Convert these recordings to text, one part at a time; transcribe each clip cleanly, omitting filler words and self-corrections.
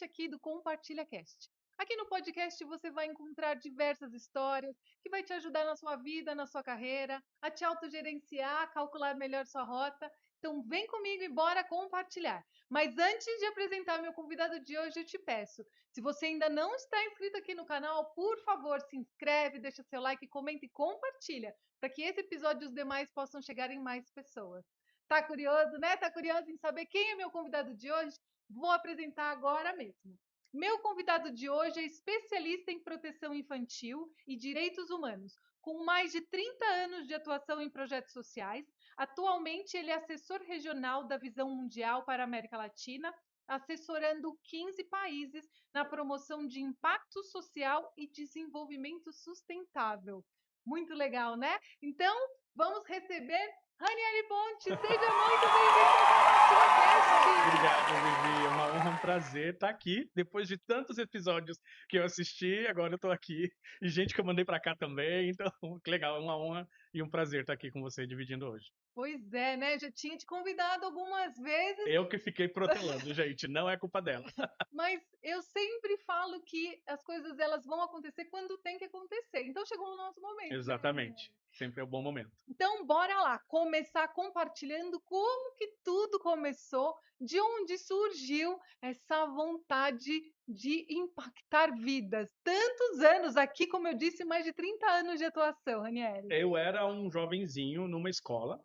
gente aqui do Compartilha Cast. Aqui no podcast você vai encontrar diversas histórias que vai te ajudar na sua vida, na sua carreira, a te autogerenciar, calcular melhor sua rota. Então vem comigo e bora compartilhar. Mas antes de apresentar meu convidado de hoje, eu te peço, se você ainda não está inscrito aqui no canal, por favor, se inscreve, deixa seu like, comenta e compartilha, para que esse episódio e os demais possam chegar em mais pessoas. Tá curioso, né? Tá curioso em saber quem é meu convidado de hoje? Vou apresentar agora mesmo. Meu convidado de hoje é especialista em proteção infantil e direitos humanos, com mais de 30 anos de atuação em projetos sociais. Atualmente, ele é assessor regional da Visão Mundial para a América Latina, assessorando 15 países na promoção de impacto social e desenvolvimento sustentável. Muito legal, né? Então, vamos receber Ranieri Ponte. Seja muito bem-vindo ao Compartilha Obrigado, Vivi. É uma honra, um prazer estar aqui. Depois de tantos episódios que eu assisti, agora eu estou aqui. E gente que eu mandei para cá também. Então, que legal. É uma honra e um prazer estar aqui com você, dividindo hoje. Pois é, né? Já tinha te convidado algumas vezes, Eu que fiquei protelando, gente. Não é culpa dela. mas eu sempre falo que as coisas elas vão acontecer quando tem que acontecer. Então chegou o nosso momento, né, Ranieri? Exatamente. Sempre é um bom momento. Então, bora lá, começar compartilhando como que tudo começou, de onde surgiu essa vontade de impactar vidas. Tantos anos aqui, como eu disse, mais de 30 anos de atuação, Ranieri. Eu era um jovenzinho numa escola.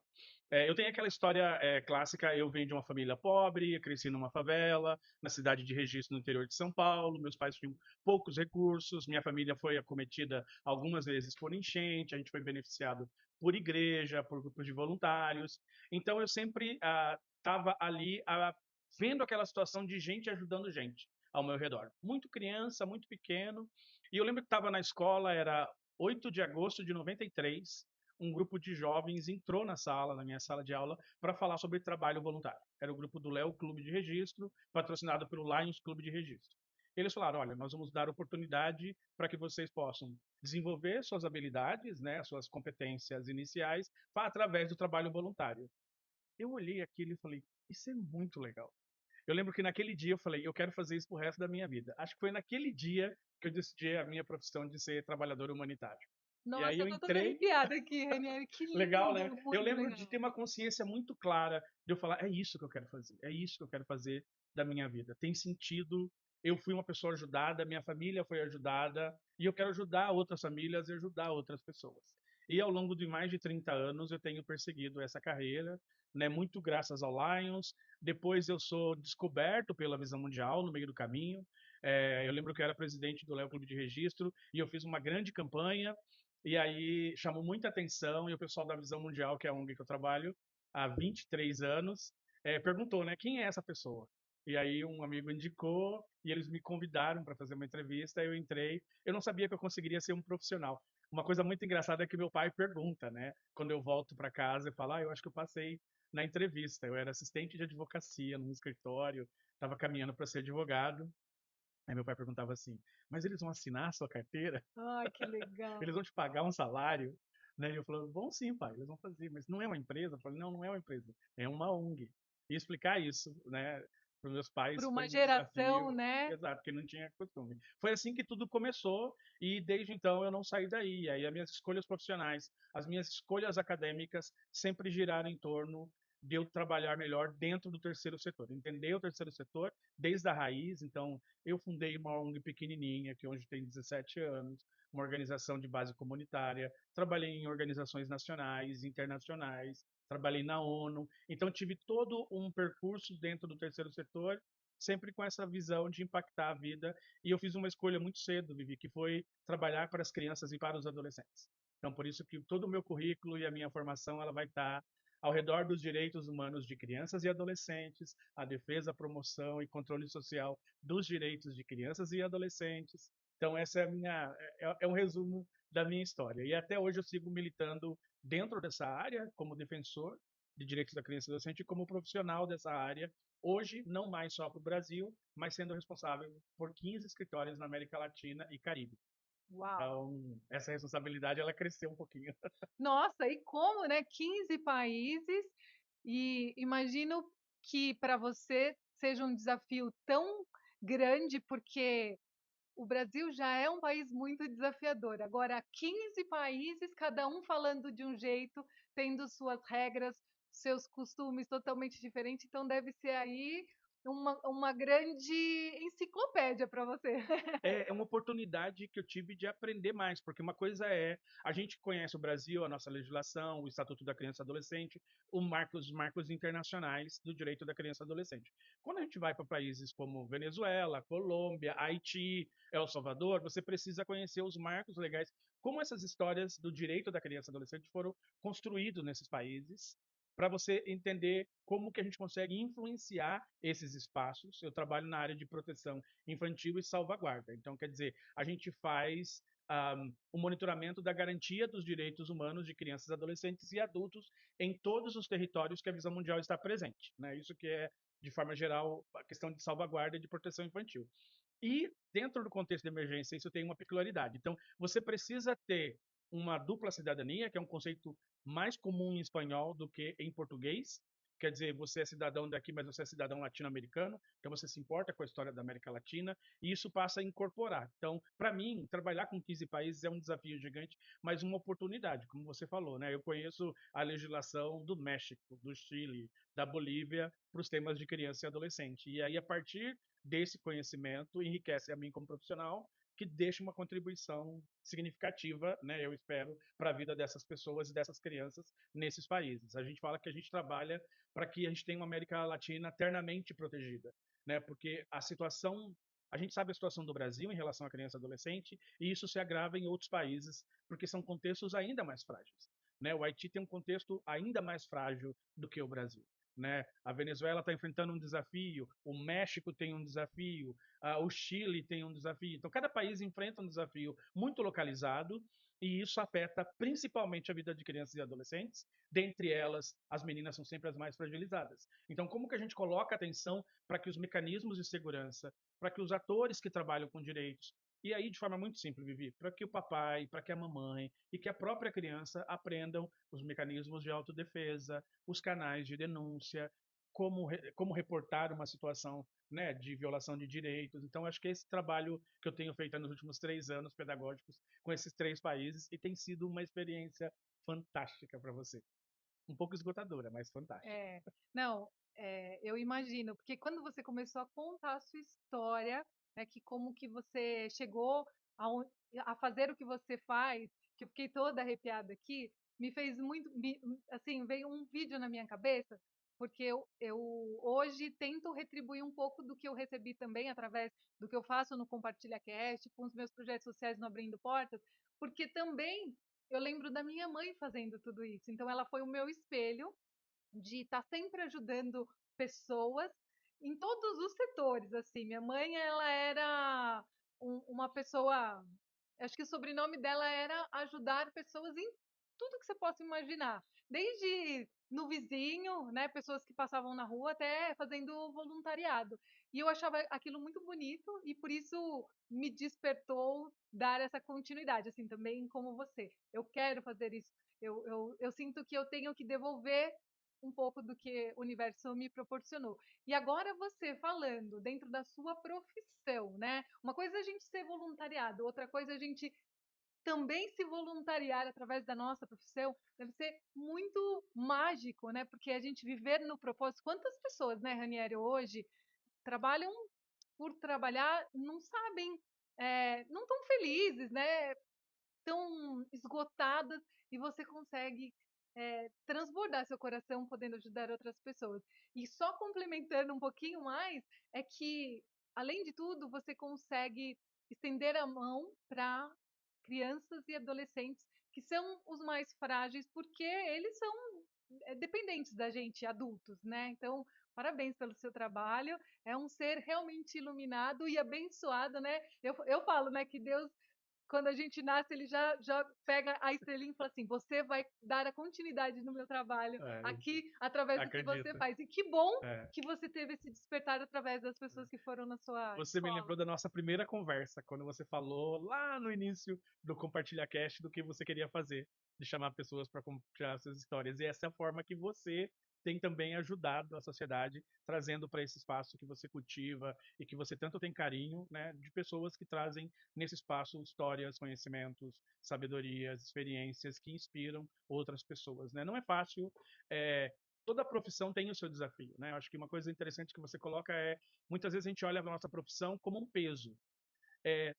Eu tenho aquela história clássica. Eu venho de uma família pobre, eu cresci numa favela, na cidade de Registro, no interior de São Paulo. Meus pais tinham poucos recursos, minha família foi acometida algumas vezes por enchente, a gente foi beneficiado por igreja, por grupos de voluntários. Então eu sempre estava ali vendo aquela situação de gente ajudando gente ao meu redor. Muito criança, muito pequeno. E eu lembro que estava na escola, era 8 de agosto de 93, um grupo de jovens entrou na minha sala de aula, para falar sobre trabalho voluntário. Era o grupo do Léo Clube de Registro, patrocinado pelo Lions Clube de Registro. Eles falaram: olha, nós vamos dar oportunidade para que vocês possam desenvolver suas habilidades, né, suas competências iniciais, através do trabalho voluntário. Eu olhei aquilo e falei: isso é muito legal. Eu lembro que naquele dia eu falei: eu quero fazer isso pro resto da minha vida. Acho que foi naquele dia que eu decidi a minha profissão de ser trabalhador humanitário. E aí Nossa, eu eu tô toda entrei. arrepiada aqui, Ranieri. Que Legal, né? lindo, Eu muito lembro de legal. ter uma consciência muito clara de eu falar: é isso que eu quero fazer, é isso que eu quero fazer da minha vida. Tem sentido. Eu fui uma pessoa ajudada, minha família foi ajudada, e eu quero ajudar outras famílias e ajudar outras pessoas. E ao longo de mais de 30 anos eu tenho perseguido essa carreira, né, muito graças ao Lions. Depois eu sou descoberto pela Visão Mundial no meio do caminho. Eu lembro que eu era presidente do Léo Clube de Registro e eu fiz uma grande campanha, e aí chamou muita atenção, e o pessoal da Visão Mundial, que é a ONG que eu trabalho há 23 anos, perguntou, né, quem é essa pessoa? E aí um amigo indicou e eles me convidaram para fazer uma entrevista. Eu entrei. Eu não sabia que eu conseguiria ser um profissional. Uma coisa muito engraçada é que meu pai pergunta, né? Quando eu volto para casa, eu falo: eu acho que eu passei na entrevista. Eu era assistente de advocacia num escritório, estava caminhando para ser advogado. Aí meu pai perguntava assim: mas eles vão assinar a sua carteira? Ai, que Eles legal. vão te pagar um salário? Né? E eu falando: bom, sim, pai, eles vão fazer, mas não é uma empresa? Eu falei: não, não é uma empresa, é uma ONG. E explicar isso, né, para os meus Por pais uma foi um geração, desafio, né? exato, porque não tinha costume. Foi assim que tudo começou, e desde então eu não saí daí. Aí as minhas escolhas profissionais, as minhas escolhas acadêmicas sempre giraram em torno de eu trabalhar melhor dentro do terceiro setor, entender o terceiro setor desde a raiz. Então, eu fundei uma ONG pequenininha, que hoje tem 17 anos, uma organização de base comunitária, trabalhei em organizações nacionais, internacionais, trabalhei na ONU. Então, tive todo um percurso dentro do terceiro setor, sempre com essa visão de impactar a vida. E eu fiz uma escolha muito cedo, Vivi, que foi trabalhar para as crianças e para os adolescentes. Então, por isso que todo o meu currículo e a minha formação ela vai estar ao redor dos direitos humanos de crianças e adolescentes, a defesa, a promoção e controle social dos direitos de crianças e adolescentes. Então, essa é a minha um resumo da minha história. E até hoje eu sigo militando dentro dessa área como defensor de direitos da criança e adolescente e como profissional dessa área. Hoje, não mais só para o Brasil, mas sendo responsável por 15 escritórios na América Latina e Caribe. Uau. Então, essa responsabilidade ela cresceu um pouquinho. Nossa, e como, né? 15 países, e imagino que para você seja um desafio tão grande, porque o Brasil já é um país muito desafiador. Agora, 15 países, cada um falando de um jeito, tendo suas regras, seus costumes totalmente diferentes, então deve ser aí uma grande enciclopédia para você. É uma oportunidade que eu tive de aprender mais, porque uma coisa é, a gente conhece o Brasil, a nossa legislação, o Estatuto da Criança e Adolescente, os marcos internacionais do direito da criança e adolescente. Quando a gente vai para países como Venezuela, Colômbia, Haiti, El Salvador, você precisa conhecer os marcos legais, como essas histórias do direito da criança e adolescente foram construídos nesses países, para você entender como que a gente consegue influenciar esses espaços. Eu trabalho na área de proteção infantil e salvaguarda. Então, quer dizer, a gente faz o monitoramento da garantia dos direitos humanos de crianças, adolescentes e adultos em todos os territórios que a Visão Mundial está presente. Né? Isso que é, de forma geral, a questão de salvaguarda e de proteção infantil. E, dentro do contexto de emergência, isso tem uma peculiaridade. Então, você precisa ter uma dupla cidadania, que é um conceito mais comum em espanhol do que em português. Quer dizer, você é cidadão daqui, mas você é cidadão latino-americano, então você se importa com a história da América Latina, e isso passa a incorporar. Então, para mim, trabalhar com 15 países é um desafio gigante, mas uma oportunidade, como você falou, né? Eu conheço a legislação do México, do Chile, da Bolívia, para os temas de criança e adolescente. E aí, a partir desse conhecimento, enriquece a mim como profissional, que deixa uma contribuição significativa, né, eu espero, para a vida dessas pessoas e dessas crianças nesses países. A gente fala que a gente trabalha para que a gente tenha uma América Latina eternamente protegida, né? Porque a gente sabe a situação do Brasil em relação à criança e adolescente, e isso se agrava em outros países, porque são contextos ainda mais frágeis. Né? O Haiti tem um contexto ainda mais frágil do que o Brasil. Né? A Venezuela está enfrentando um desafio, o México tem um desafio, o Chile tem um desafio. Então, cada país enfrenta um desafio muito localizado e isso afeta principalmente a vida de crianças e adolescentes. Dentre elas, as meninas são sempre as mais fragilizadas. Então, como que a gente coloca atenção para que os mecanismos de segurança, para que os atores que trabalham com direitos, e aí de forma muito simples, Vivi, para que o papai, para que a mamãe e que a própria criança aprendam os mecanismos de autodefesa, os canais de denúncia, como reportar uma situação, né, de violação de direitos. Então, acho que esse trabalho que eu tenho feito nos últimos 3 anos pedagógicos com esses 3 países e tem sido uma experiência fantástica para você. Um pouco esgotadora, mas fantástica. É, não, eu imagino, porque quando você começou a contar a sua história, né, que como que você chegou aon a fazer o que você faz, que eu fiquei toda arrepiada aqui, me fez muito assim, veio um vídeo na minha cabeça, porque eu hoje tento retribuir um pouco do que eu recebi também através do que eu faço no Compartilha Cast, com os meus projetos sociais no Abrindo Portas, porque também eu lembro da minha mãe fazendo tudo isso, então ela foi o meu espelho de estar sempre ajudando pessoas em todos os setores, assim. Minha mãe, ela era uma pessoa, acho que o sobrenome dela era ajudar pessoas em tudo que você possa imaginar, desde no vizinho, né, pessoas que passavam na rua, até fazendo voluntariado. E eu achava aquilo muito bonito e por isso me despertou dar essa continuidade, assim, também como você. Eu quero fazer isso. Eu sinto que eu tenho que devolver um pouco do que o universo me proporcionou. E agora você falando dentro da sua profissão, né? Uma coisa é a gente ser voluntariado, outra coisa é a gente também se voluntariar através da nossa profissão, deve ser muito mágico, né? Porque a gente viver no propósito. Quantas pessoas, né, Ranieri, hoje trabalham por trabalhar, não sabem, não estão felizes, né? Tão esgotadas e você consegue transbordar seu coração podendo ajudar outras pessoas. E só complementando um pouquinho mais, é que, além de tudo, você consegue estender a mão para crianças e adolescentes que são os mais frágeis, porque eles são dependentes da gente, adultos, né? Então, parabéns pelo seu trabalho. É um ser realmente iluminado e abençoado, né? Eu falo, né, que Deus quando a gente nasce, ele já pega a estrelinha e fala assim: você vai dar a continuidade no meu trabalho É, aqui através do que você acredito. faz. E que bom É. que você teve esse despertar através das pessoas que foram na sua Você me escola. lembrou da nossa primeira conversa, quando você falou lá no início do Compartilha Cast do que você queria fazer, de chamar pessoas para compartilhar suas histórias. E essa é a forma que você tem também ajudado a sociedade, trazendo para esse espaço que você cultiva e que você tanto tem carinho, né, de pessoas que trazem nesse espaço histórias, conhecimentos, sabedorias, experiências que inspiram outras pessoas, né? Não é fácil, é, toda profissão tem o seu desafio, né? Eu acho que uma coisa interessante que você coloca é, muitas vezes a gente olha a nossa profissão como um peso.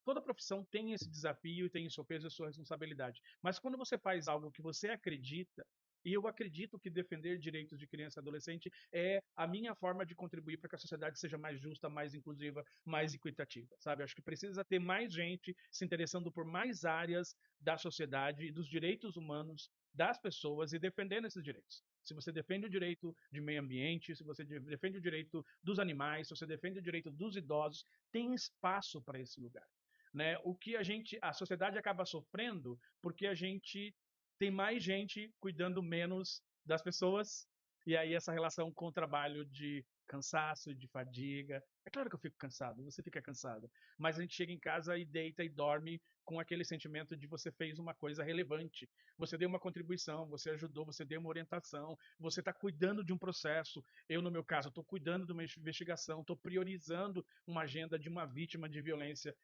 Toda profissão tem esse desafio, tem o seu peso e a sua responsabilidade. Mas quando você faz algo que você acredita, e eu acredito que defender direitos de criança e adolescente é a minha forma de contribuir para que a sociedade seja mais justa, mais inclusiva, mais equitativa, sabe? Acho que precisa ter mais gente se interessando por mais áreas da sociedade e dos direitos humanos das pessoas e defendendo esses direitos. Se você defende o direito de meio ambiente, se você defende o direito dos animais, se você defende o direito dos idosos, tem espaço para esse lugar, né? O que a sociedade acaba sofrendo porque a gente tem mais gente cuidando menos das pessoas e aí essa relação com o trabalho de cansaço, de fadiga. É claro que eu fico cansado, você fica cansado, mas a gente chega em casa e deita e dorme com aquele sentimento de você fez uma coisa relevante, você deu uma contribuição, você ajudou, você deu uma orientação, você está cuidando de um processo. Eu, no meu caso, estou cuidando de uma investigação, estou priorizando uma agenda de uma vítima de violência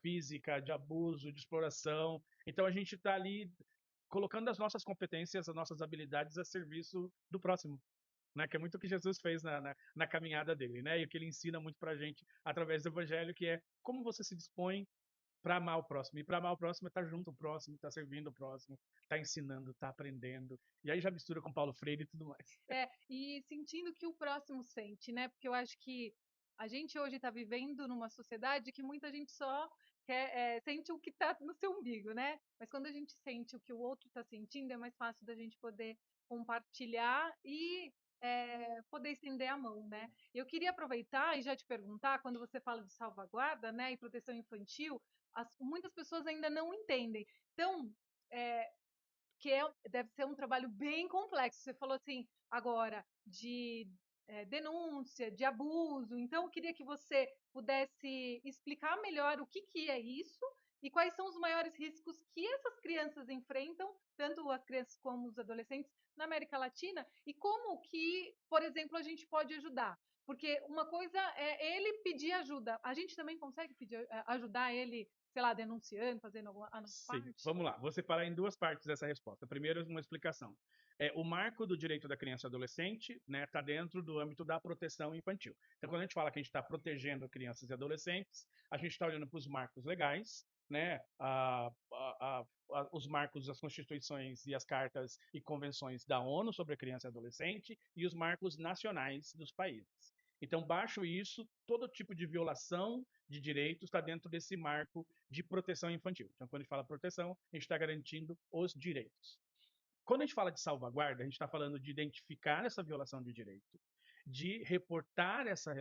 física, de abuso, de exploração. Então a gente está ali colocando as nossas competências, as nossas habilidades a serviço do próximo, né? Que é muito o que Jesus fez na caminhada dele, né? E o que ele ensina muito para a gente através do Evangelho, que é como você se dispõe para amar o próximo. E para amar o próximo é estar junto ao próximo, estar servindo o próximo, estar ensinando, estar aprendendo. E aí já mistura com Paulo Freire e tudo mais. E sentindo o que o próximo sente, né? Porque eu acho que a gente hoje está vivendo numa sociedade que muita gente só sente o que está no seu umbigo, né? Mas quando a gente sente o que o outro está sentindo, é mais fácil da gente poder compartilhar e poder estender a mão, né? Eu queria aproveitar e já te perguntar, quando você fala de salvaguarda, né, e proteção infantil, muitas pessoas ainda não entendem. Então, é, deve ser um trabalho bem complexo. Você falou assim agora de denúncia, de abuso. Então, eu queria que você pudesse explicar melhor o que é isso e quais são os maiores riscos que essas crianças enfrentam, tanto as crianças como os adolescentes, na América Latina, e como que, por exemplo, a gente pode ajudar. Porque uma coisa é ele pedir ajuda. A gente também consegue ajudar ele, sei lá, denunciando, fazendo a nossa Sim, parte? vamos lá. Vou separar em duas partes essa resposta. Primeiro, uma explicação. O marco do direito da criança e adolescente, né, está dentro do âmbito da proteção infantil. Então, quando a gente fala que a gente está protegendo crianças e adolescentes, a gente está olhando para os marcos legais, né, os marcos das constituições e as cartas e convenções da ONU sobre a criança e adolescente e os marcos nacionais dos países. Então, baixo isso, todo tipo de violação de direitos está dentro desse marco de proteção infantil. Então, quando a gente fala proteção, a gente está garantindo os direitos. Quando a gente fala de salvaguarda, a gente está falando de identificar essa violação de direito, de reportar essa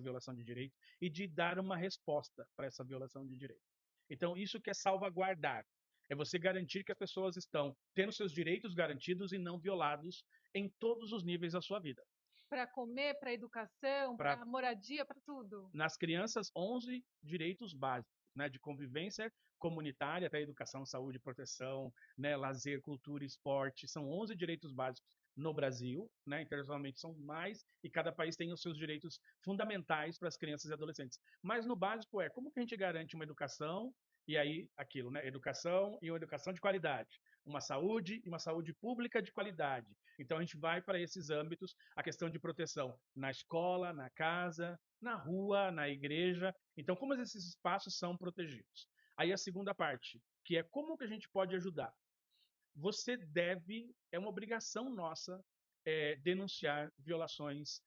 violação de direito e de dar uma resposta para essa violação de direito. Então, isso que é salvaguardar. É você garantir que as pessoas estão tendo seus direitos garantidos e não violados em todos os níveis da sua vida. Para comer, para educação, Para para moradia, para tudo. nas crianças 11 direitos básicos, né, de convivência comunitária, até educação, saúde, proteção, né, lazer, cultura, esporte, são 11 direitos básicos no Brasil, né, internacionalmente são mais, e cada país tem os seus direitos fundamentais para as crianças e adolescentes. Mas no básico como que a gente garante uma educação, e aí aquilo, né, educação e uma educação de qualidade, uma saúde e uma saúde pública de qualidade. Então a gente vai para esses âmbitos, a questão de proteção na escola, na casa, na rua, na igreja. Então, como esses espaços são protegidos? Aí a segunda parte, que é como que a gente pode ajudar? Você deve, é uma obrigação nossa, denunciar violações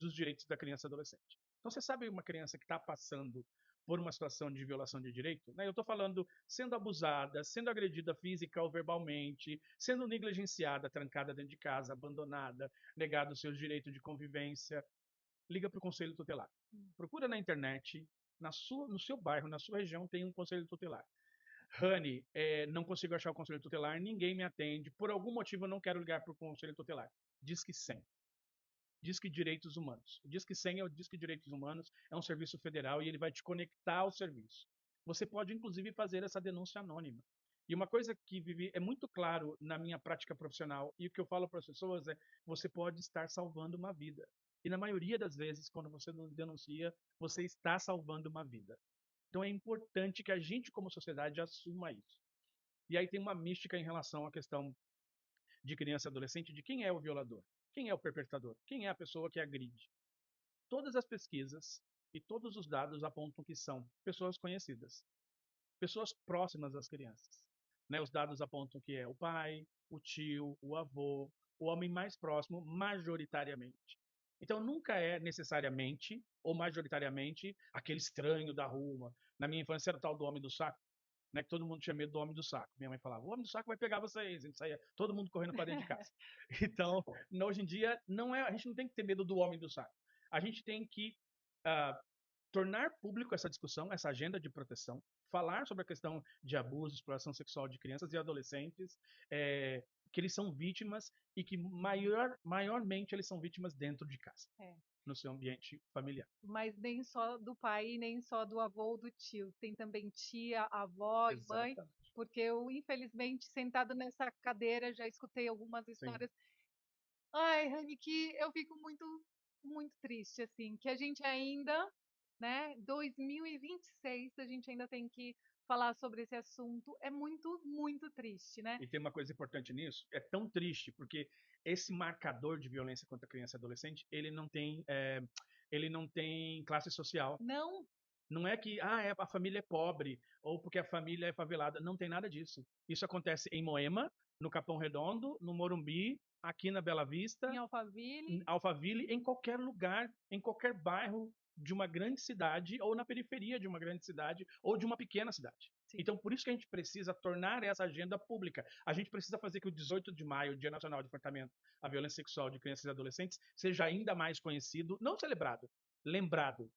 dos direitos da criança e adolescente. Então, você sabe uma criança que está passando por uma situação de violação de direito? Né? Eu estou falando sendo abusada, sendo agredida física ou verbalmente, sendo negligenciada, trancada dentro de casa, abandonada, negado os seus direitos de convivência, liga para o conselho tutelar. Procura na internet, no seu bairro, na sua região, tem um conselho tutelar. Rani, não consigo achar o conselho tutelar, ninguém me atende, por algum motivo eu não quero ligar para o conselho tutelar. Disque 100. Disque Direitos Humanos. O Disque 100 é o Disque Direitos Humanos, é um serviço federal e ele vai te conectar ao serviço. Você pode, inclusive, fazer essa denúncia anônima. E uma coisa que vivi é muito claro na minha prática profissional e o que eu falo para as pessoas é: você pode estar salvando uma vida. E na maioria das vezes, quando você denuncia, você está salvando uma vida. Então é importante que a gente, como sociedade, assuma isso. E aí tem uma mística em relação à questão de criança e adolescente, de quem é o violador, quem é o perpetrador, quem é a pessoa que agride. Todas as pesquisas e todos os dados apontam que são pessoas conhecidas, pessoas próximas às crianças. Né? Os dados apontam que é o pai, o tio, o avô, o homem mais próximo, majoritariamente. Então, nunca é necessariamente ou majoritariamente aquele estranho da rua. Na minha infância era o tal do homem do saco, né? Que todo mundo tinha medo do homem do saco. Minha mãe falava: o homem do saco vai pegar vocês. A gente saía todo mundo correndo para dentro de casa. Então, hoje em dia, não é, a gente não tem que ter medo do homem do saco. A gente tem que uh, tornar público essa discussão, essa agenda de proteção, falar sobre a questão de abuso, exploração sexual de crianças e adolescentes, que eles são vítimas e que maiormente eles são vítimas dentro de casa, É. no seu ambiente familiar. Mas nem só do pai, nem só do avô ou do tio. Tem também tia, avó e mãe, Exatamente. porque eu, infelizmente, sentado nessa cadeira, já escutei algumas Sim. histórias. Ai, Rani, que eu fico muito, muito triste, assim, que a gente ainda, né, 2026, a gente ainda tem que falar sobre esse assunto. É muito, muito triste, né? E tem uma coisa importante nisso, é tão triste, porque esse marcador de violência contra criança e adolescente, ele não tem classe social. Não, Não é que a família é pobre ou porque a família é favelada. Não tem nada disso. Isso acontece em Moema, no Capão Redondo, no Morumbi, aqui na Bela em Vista, em Alphaville, Alphaville, em qualquer lugar, em qualquer bairro de uma grande cidade ou na periferia de uma grande cidade ou de uma pequena cidade. sim. Então, por isso que a gente precisa tornar essa agenda pública. A gente precisa fazer que o 18 de maio, o Dia Nacional de Enfrentamento à Violência Sexual de Crianças e Adolescentes, seja ainda mais conhecido, não celebrado, lembrado,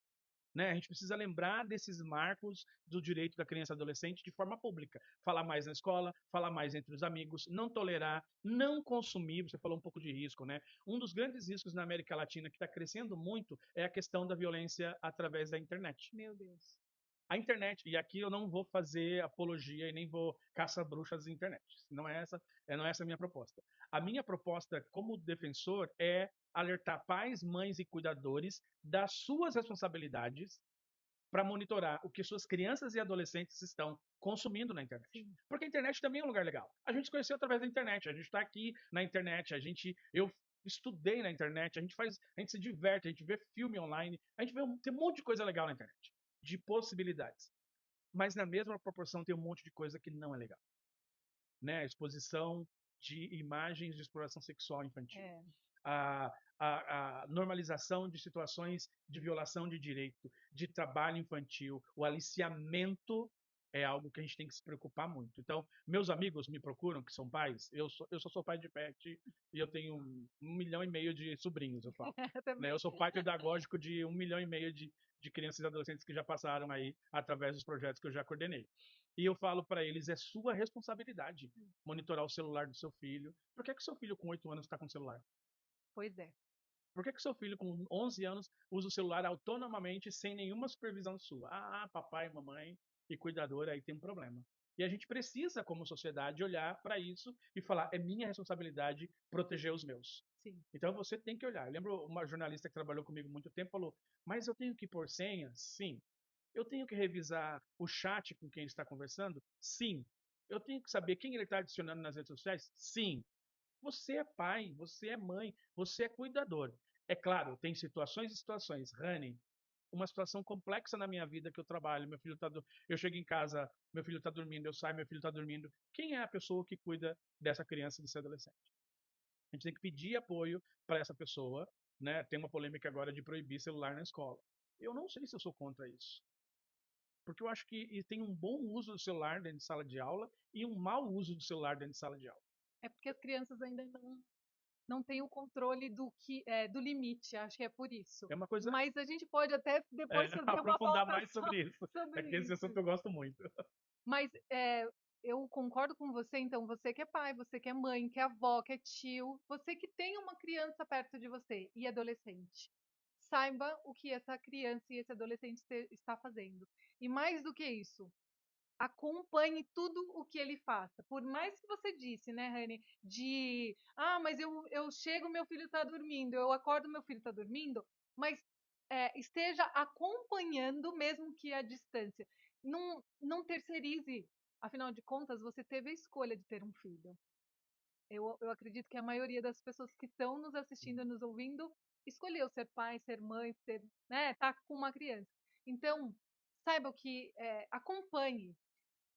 né? A gente precisa lembrar desses marcos do direito da criança e adolescente de forma pública. Falar mais na escola, falar mais entre os amigos, não tolerar, não consumir. Você falou um pouco de risco, né? Um dos grandes riscos na América Latina que está crescendo muito é a questão da violência através da internet. Meu Deus. A internet, e aqui eu não vou fazer apologia e nem vou caçar bruxas da internet. Não é essa a minha proposta. A minha proposta como defensor é alertar pais, mães e cuidadores das suas responsabilidades para monitorar o que suas crianças e adolescentes estão consumindo na internet. Sim. Porque a internet também é um lugar legal. A gente se conheceu através da internet, a gente está aqui na internet, eu estudei na internet, a gente se diverte, a gente vê filme online, tem um monte de coisa legal na internet, de possibilidades. Mas na mesma proporção tem um monte de coisa que não é legal, né? A exposição de imagens de exploração sexual infantil. É. A normalização de situações de violação de direito, de trabalho infantil, o aliciamento é algo que a gente tem que se preocupar muito. Então, meus amigos me procuram, que são pais, eu só sou pai de pet e eu tenho 1,5 milhão de sobrinhos, eu falo. Né? Eu sou pai pedagógico de 1,5 milhão de crianças e adolescentes que já passaram aí através dos projetos que eu já coordenei. E eu falo para eles, é sua responsabilidade monitorar o celular do seu filho. Por que seu filho com 8 anos está com celular? Pois é. Por que seu filho com 11 anos usa o celular autonomamente sem nenhuma supervisão sua? Papai, mamãe e cuidador aí tem um problema. E a gente precisa, como sociedade, olhar para isso e falar: é minha responsabilidade proteger os meus. Sim. Então você tem que olhar. Eu lembro uma jornalista que trabalhou comigo muito tempo falou: mas eu tenho que pôr senha? Sim. Eu tenho que revisar o chat com quem ele está conversando? Sim. Eu tenho que saber quem ele está adicionando nas redes sociais? Sim. Você é pai, você é mãe, você é cuidador. É claro, tem situações e situações. Rani, uma situação complexa na minha vida que eu trabalho, eu chego em casa, meu filho está dormindo, eu saio, meu filho está dormindo. Quem é a pessoa que cuida dessa criança, desse adolescente? A gente tem que pedir apoio para essa pessoa, né? Tem uma polêmica agora de proibir celular na escola. Eu não sei se eu sou contra isso. Porque eu acho que tem um bom uso do celular dentro de sala de aula e um mau uso do celular dentro de sala de aula. É porque as crianças ainda não têm o controle do limite, acho que é por isso. É uma coisa. Mas a gente pode até depois fazer uma Aprofundar volta mais só sobre isso. É sobre que esse isso. assunto eu gosto muito. Mas eu concordo com você, então, você que é pai, você que é mãe, que é avó, que é tio, você que tem uma criança perto de você e adolescente. Saiba o que essa criança e esse adolescente está fazendo. E mais do que isso, acompanhe tudo o que ele faça. Por mais que você disse, né, Rani, mas eu chego, meu filho está dormindo, eu acordo, meu filho está dormindo, mas esteja acompanhando mesmo que à distância. Não terceirize, afinal de contas, você teve a escolha de ter um filho. Eu acredito que a maioria das pessoas que estão nos assistindo, nos ouvindo, escolheu ser pai, ser mãe, tá com uma criança. Então, saiba que acompanhe,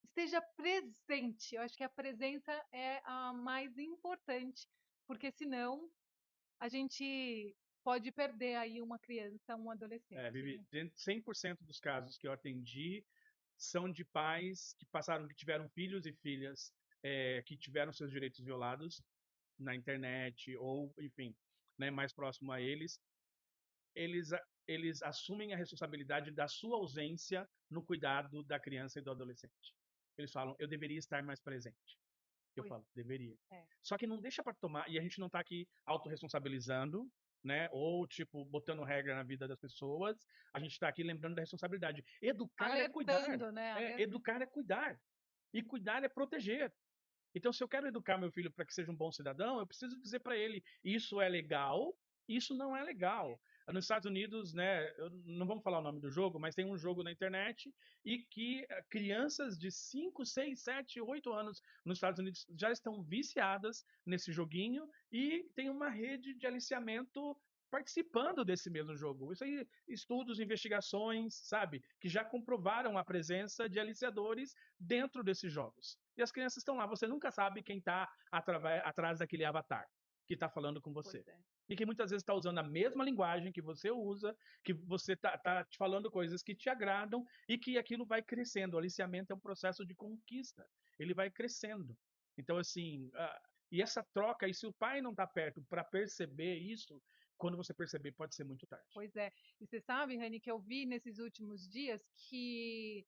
esteja presente. Eu acho que a presença é a mais importante, porque senão a gente pode perder aí uma criança, um adolescente, Vivi, né? 100% dos casos que eu atendi são de pais que tiveram filhos e filhas que tiveram seus direitos violados na internet ou, enfim, né, mais próximo a eles. Eles assumem a responsabilidade da sua ausência no cuidado da criança e do adolescente. Eles falam, eu deveria estar mais presente. Eu Pois falo, deveria. é. Só que não deixa para tomar, e a gente não está aqui autorresponsabilizando, né? Ou, tipo, botando regra na vida das pessoas. A gente está aqui lembrando da responsabilidade. Educar é cuidar. Alertando, né? Educar é cuidar. E cuidar é proteger. Então, se eu quero educar meu filho para que seja um bom cidadão, eu preciso dizer para ele: isso é legal, isso não é legal. Nos Estados Unidos, né, não vamos falar o nome do jogo, mas tem um jogo na internet e que crianças de 5, 6, 7, 8 anos nos Estados Unidos já estão viciadas nesse joguinho e tem uma rede de aliciamento participando desse mesmo jogo. Isso aí, estudos, investigações, sabe, que já comprovaram a presença de aliciadores dentro desses jogos. E as crianças estão lá, você nunca sabe quem está atrás daquele avatar que está falando com você. Pois é. E que muitas vezes está usando a mesma linguagem que você usa, que você está te falando coisas que te agradam e que aquilo vai crescendo. O aliciamento é um processo de conquista, ele vai crescendo. Então, assim, e essa troca, e se o pai não está perto para perceber isso, quando você perceber, pode ser muito tarde. Pois é. E você sabe, Rani, que eu vi nesses últimos dias que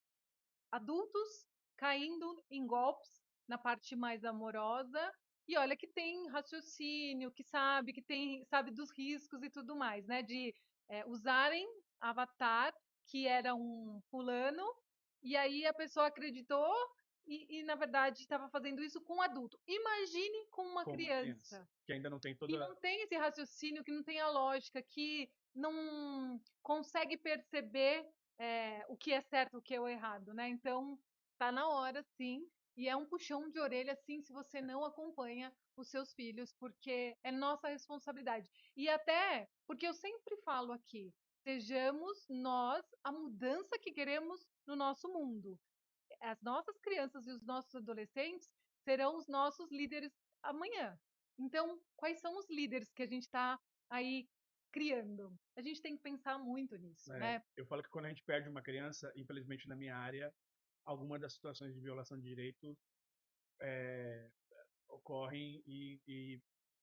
adultos caindo em golpes na parte mais amorosa, e olha que tem raciocínio, que tem, sabe, dos riscos e tudo mais, né? De usarem avatar que era um fulano, e aí a pessoa acreditou na verdade estava fazendo isso com um adulto. Imagine com uma Com uma criança, criança que ainda não tem que toda. não tem esse raciocínio, que não tem a lógica, que não consegue perceber o que é certo, o que é o errado, né? Então, tá na hora, sim, e é um puxão de orelha, sim, se você não acompanha os seus filhos, porque é nossa responsabilidade. E até porque eu sempre falo aqui, sejamos nós a mudança que queremos no nosso mundo. As nossas crianças e os nossos adolescentes serão os nossos líderes amanhã. Então, quais são os líderes que a gente está aí criando? A gente tem que pensar muito nisso, né? Eu falo que quando a gente perde uma criança, infelizmente na minha área, alguma das situações de violação de direito ocorrem e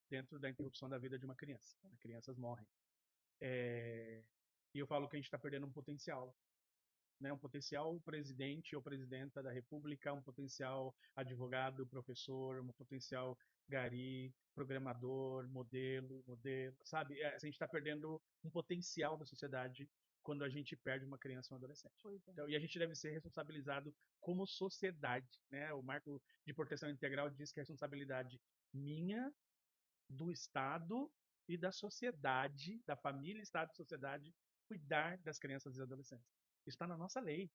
dentro da interrupção da vida de uma criança. Crianças morrem. E eu falo que a gente está perdendo um potencial, né? Um potencial presidente ou presidenta da República, um potencial advogado, professor, um potencial gari, programador, modelo, sabe? A gente está perdendo um potencial da sociedade quando a gente perde uma criança ou um adolescente. Pois é. Então, e a gente deve ser responsabilizado como sociedade, né? O Marco de Proteção Integral diz que é responsabilidade minha, do Estado e da sociedade, da família, Estado e sociedade, cuidar das crianças e adolescentes. Isso está na nossa lei.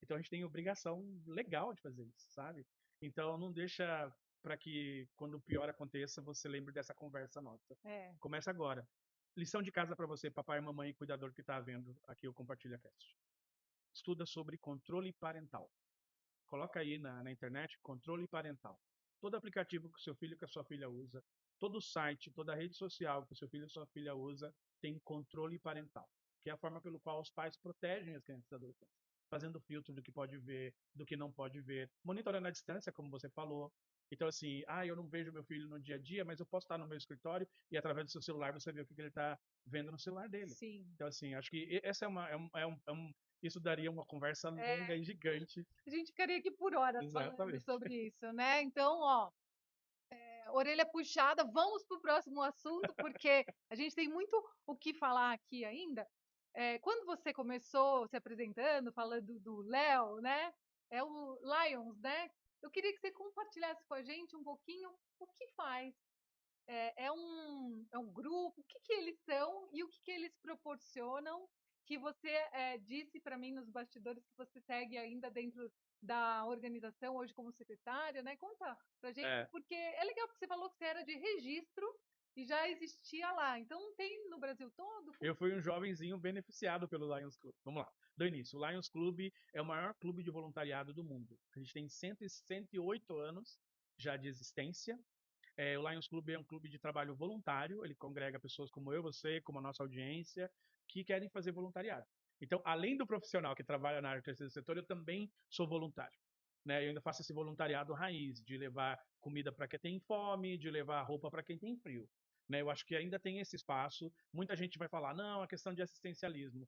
Então a gente tem obrigação legal de fazer isso, sabe? Então não deixa para que quando o pior aconteça você lembre dessa conversa nossa. É. Começa agora. Lição de casa para você, papai, mamãe e cuidador que está vendo aqui o Compartilha Cast. Estuda sobre controle parental. Coloca aí na internet controle parental. Todo aplicativo que o seu filho e que a sua filha usa, todo site, toda rede social que o seu filho e a sua filha usa, tem controle parental, que é a forma pelo qual os pais protegem as crianças e adolescentes, fazendo filtro do que pode ver, do que não pode ver, monitorando a distância, como você falou. Então, assim, eu não vejo meu filho no dia a dia, mas eu posso estar no meu escritório e através do seu celular você vê o que ele está vendo no celular dele. Sim. Então, assim, acho que essa isso daria uma conversa longa e gigante. A gente ficaria aqui por horas falando Exatamente. sobre isso, né? Então, ó, orelha puxada, vamos para o próximo assunto, porque a gente tem muito o que falar aqui ainda. Quando você começou se apresentando, falando do Léo, né? é o Lions, né? Eu queria que você compartilhasse com a gente um pouquinho o que faz. É um grupo, o que que eles são e o que que eles proporcionam, que você disse para mim nos bastidores que você segue ainda dentro da organização hoje como secretária, né? Conta pra gente, É, porque é legal que você falou que você era de registro e já existia lá. Então tem no Brasil todo? eu fui um jovenzinho beneficiado pelo Lions Club. Vamos lá, do início. O Lions Club é o maior clube de voluntariado do mundo. A gente tem 108 anos já de existência. O Lions Club é um clube de trabalho voluntário, ele congrega pessoas como eu, você, como a nossa audiência, que querem fazer voluntariado. Então, além do profissional que trabalha na área do terceiro setor, eu também sou voluntário. Né? Eu ainda faço esse voluntariado raiz, de levar comida para quem tem fome, de levar roupa para quem tem frio. Né? Eu acho que ainda tem esse espaço. Muita gente vai falar, não, a questão de assistencialismo.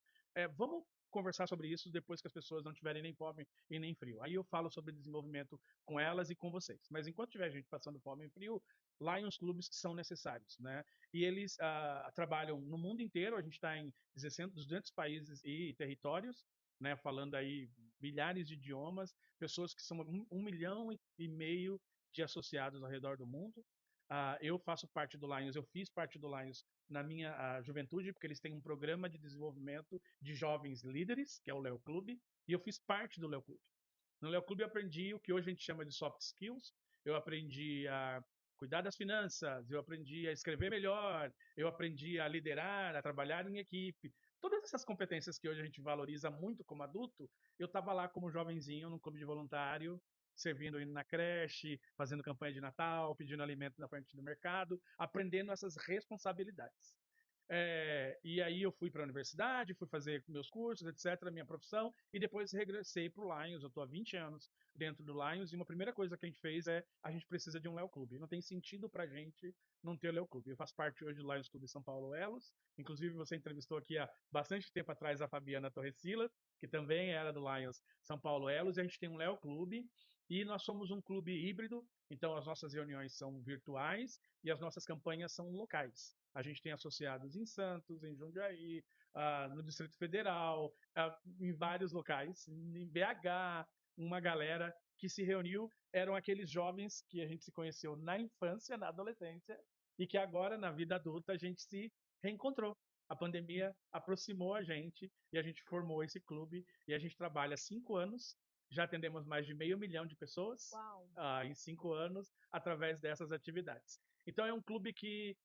Vamos conversar sobre isso depois que as pessoas não tiverem nem fome e nem frio. Aí eu falo sobre desenvolvimento com elas e com vocês. Mas enquanto tiver gente passando fome e frio, Lions Clubes são necessários, né? E eles trabalham no mundo inteiro. A gente está em 200 países e territórios, né? Falando aí milhares de idiomas, pessoas que são 1,5 milhão de associados ao redor do mundo. Eu faço parte do Lions, eu fiz parte do Lions na minha juventude, porque eles têm um programa de desenvolvimento de jovens líderes, que é o Leo Clube, e eu fiz parte do Leo Clube. No Leo Clube eu aprendi o que hoje a gente chama de soft skills. Eu aprendi a cuidar das finanças, eu aprendi a escrever melhor, eu aprendi a liderar, a trabalhar em equipe. Todas essas competências que hoje a gente valoriza muito como adulto, eu estava lá como jovenzinho num clube de voluntário, servindo, indo na creche, fazendo campanha de Natal, pedindo alimento na frente do mercado, aprendendo essas responsabilidades. E aí eu fui para a universidade, fui fazer meus cursos, etc., minha profissão, e depois regressei para o Lions. Eu estou há 20 anos dentro do Lions, e uma primeira coisa que a gente fez a gente precisa de um Léo Clube. Não tem sentido para a gente não ter o Léo Clube. Eu faço parte hoje do Lions Clube São Paulo Elos, inclusive você entrevistou aqui há bastante tempo atrás a Fabiana Torresila, que também era do Lions São Paulo Elos, e a gente tem um Léo Clube, e nós somos um clube híbrido, então as nossas reuniões são virtuais e as nossas campanhas são locais. A gente tem associados em Santos, em Jundiaí, no Distrito Federal, em vários locais, em BH, uma galera que se reuniu, eram aqueles jovens que a gente se conheceu na infância, na adolescência, e que agora, na vida adulta, a gente se reencontrou. A pandemia aproximou a gente e a gente formou esse clube e a gente trabalha há 5 anos. Já atendemos mais de 500 mil de pessoas Uau! em 5 anos através dessas atividades. Então é um clube que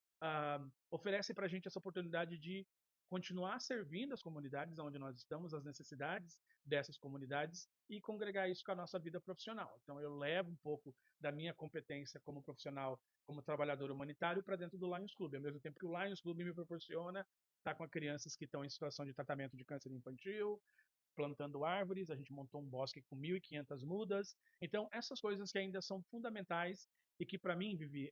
oferece para a gente essa oportunidade de continuar servindo as comunidades onde nós estamos, as necessidades dessas comunidades e congregar isso com a nossa vida profissional. Então eu levo um pouco da minha competência como profissional, como trabalhador humanitário para dentro do Lions Club, ao mesmo tempo que o Lions Club me proporciona estar com crianças que estão em situação de tratamento de câncer infantil, plantando árvores, a gente montou um bosque com 1.500 mudas. Então, essas coisas que ainda são fundamentais e que, para mim, Vivi,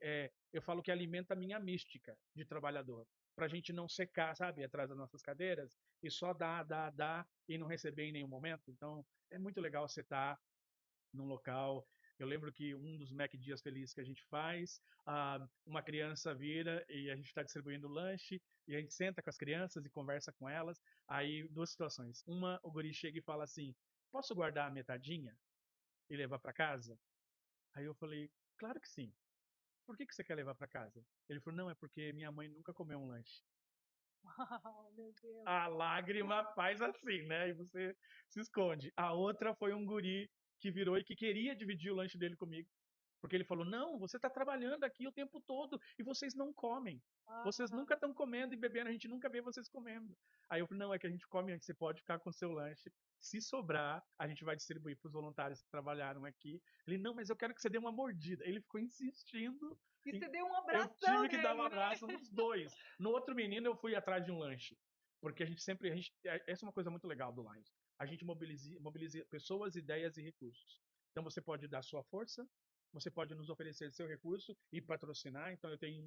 eu falo que alimenta a minha mística de trabalhador. Para a gente não secar, sabe, atrás das nossas cadeiras e só dar e não receber em nenhum momento. Então, é muito legal você estar num local. Eu lembro que um dos Mac Dias Felizes que a gente faz, uma criança vira e a gente está distribuindo lanche e a gente senta com as crianças e conversa com elas. Aí, duas situações. Uma, o guri chega e fala assim: posso guardar a metadinha e levar para casa? Aí eu falei: claro que sim. Por que você quer levar para casa? Ele falou: não, é porque minha mãe nunca comeu um lanche. Uau, meu Deus! A lágrima faz assim, né? E você se esconde. A outra foi um guri que virou e que queria dividir o lanche dele comigo. Porque ele falou: não, você está trabalhando aqui o tempo todo e vocês não comem. Vocês Ah, nunca estão comendo e bebendo, a gente nunca vê vocês comendo. Aí eu falei: não, é que a gente come antes, você pode ficar com o seu lanche. Se sobrar, a gente vai distribuir para os voluntários que trabalharam aqui. Ele: não, mas eu quero que você dê uma mordida. Ele ficou insistindo. e E você deu um eu abração tive que dar um nele, né? abraço nos dois. No outro menino, eu fui atrás de um lanche. Porque a gente sempre. Essa é uma coisa muito legal do Lions. A gente mobiliza pessoas, ideias e recursos. Então você pode dar sua força, você pode nos oferecer seu recurso e patrocinar. Então, eu tenho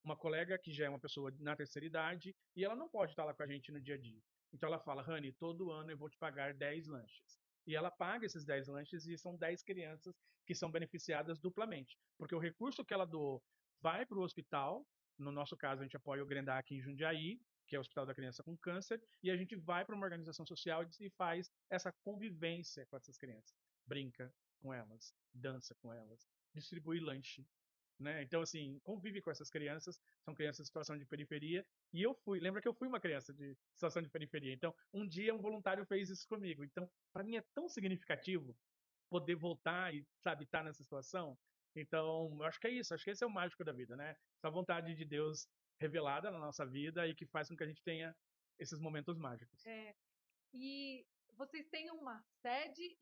uma colega que já é uma pessoa na terceira idade e ela não pode estar lá com a gente no dia a dia. Então, ela fala: Rani, todo ano eu vou te pagar 10 lanches. E ela paga esses 10 lanches e são 10 crianças que são beneficiadas duplamente. Porque o recurso que ela doou vai para o hospital. No nosso caso, a gente apoia o Grendá aqui em Jundiaí, que é o Hospital da Criança com Câncer, e a gente vai para uma organização social e faz essa convivência com essas crianças. brinca com elas, dança com elas, distribui lanche, né? Então, assim, convive com essas crianças, são crianças em situação de periferia, e lembra que eu fui uma criança de situação de periferia, então, um dia um voluntário fez isso comigo, então, para mim é tão significativo poder voltar e, sabe, estar nessa situação, então, eu acho que é isso, acho que esse é o mágico da vida, né? Essa vontade de Deus revelada na nossa vida e que faz com que a gente tenha esses momentos mágicos. E vocês têm uma sede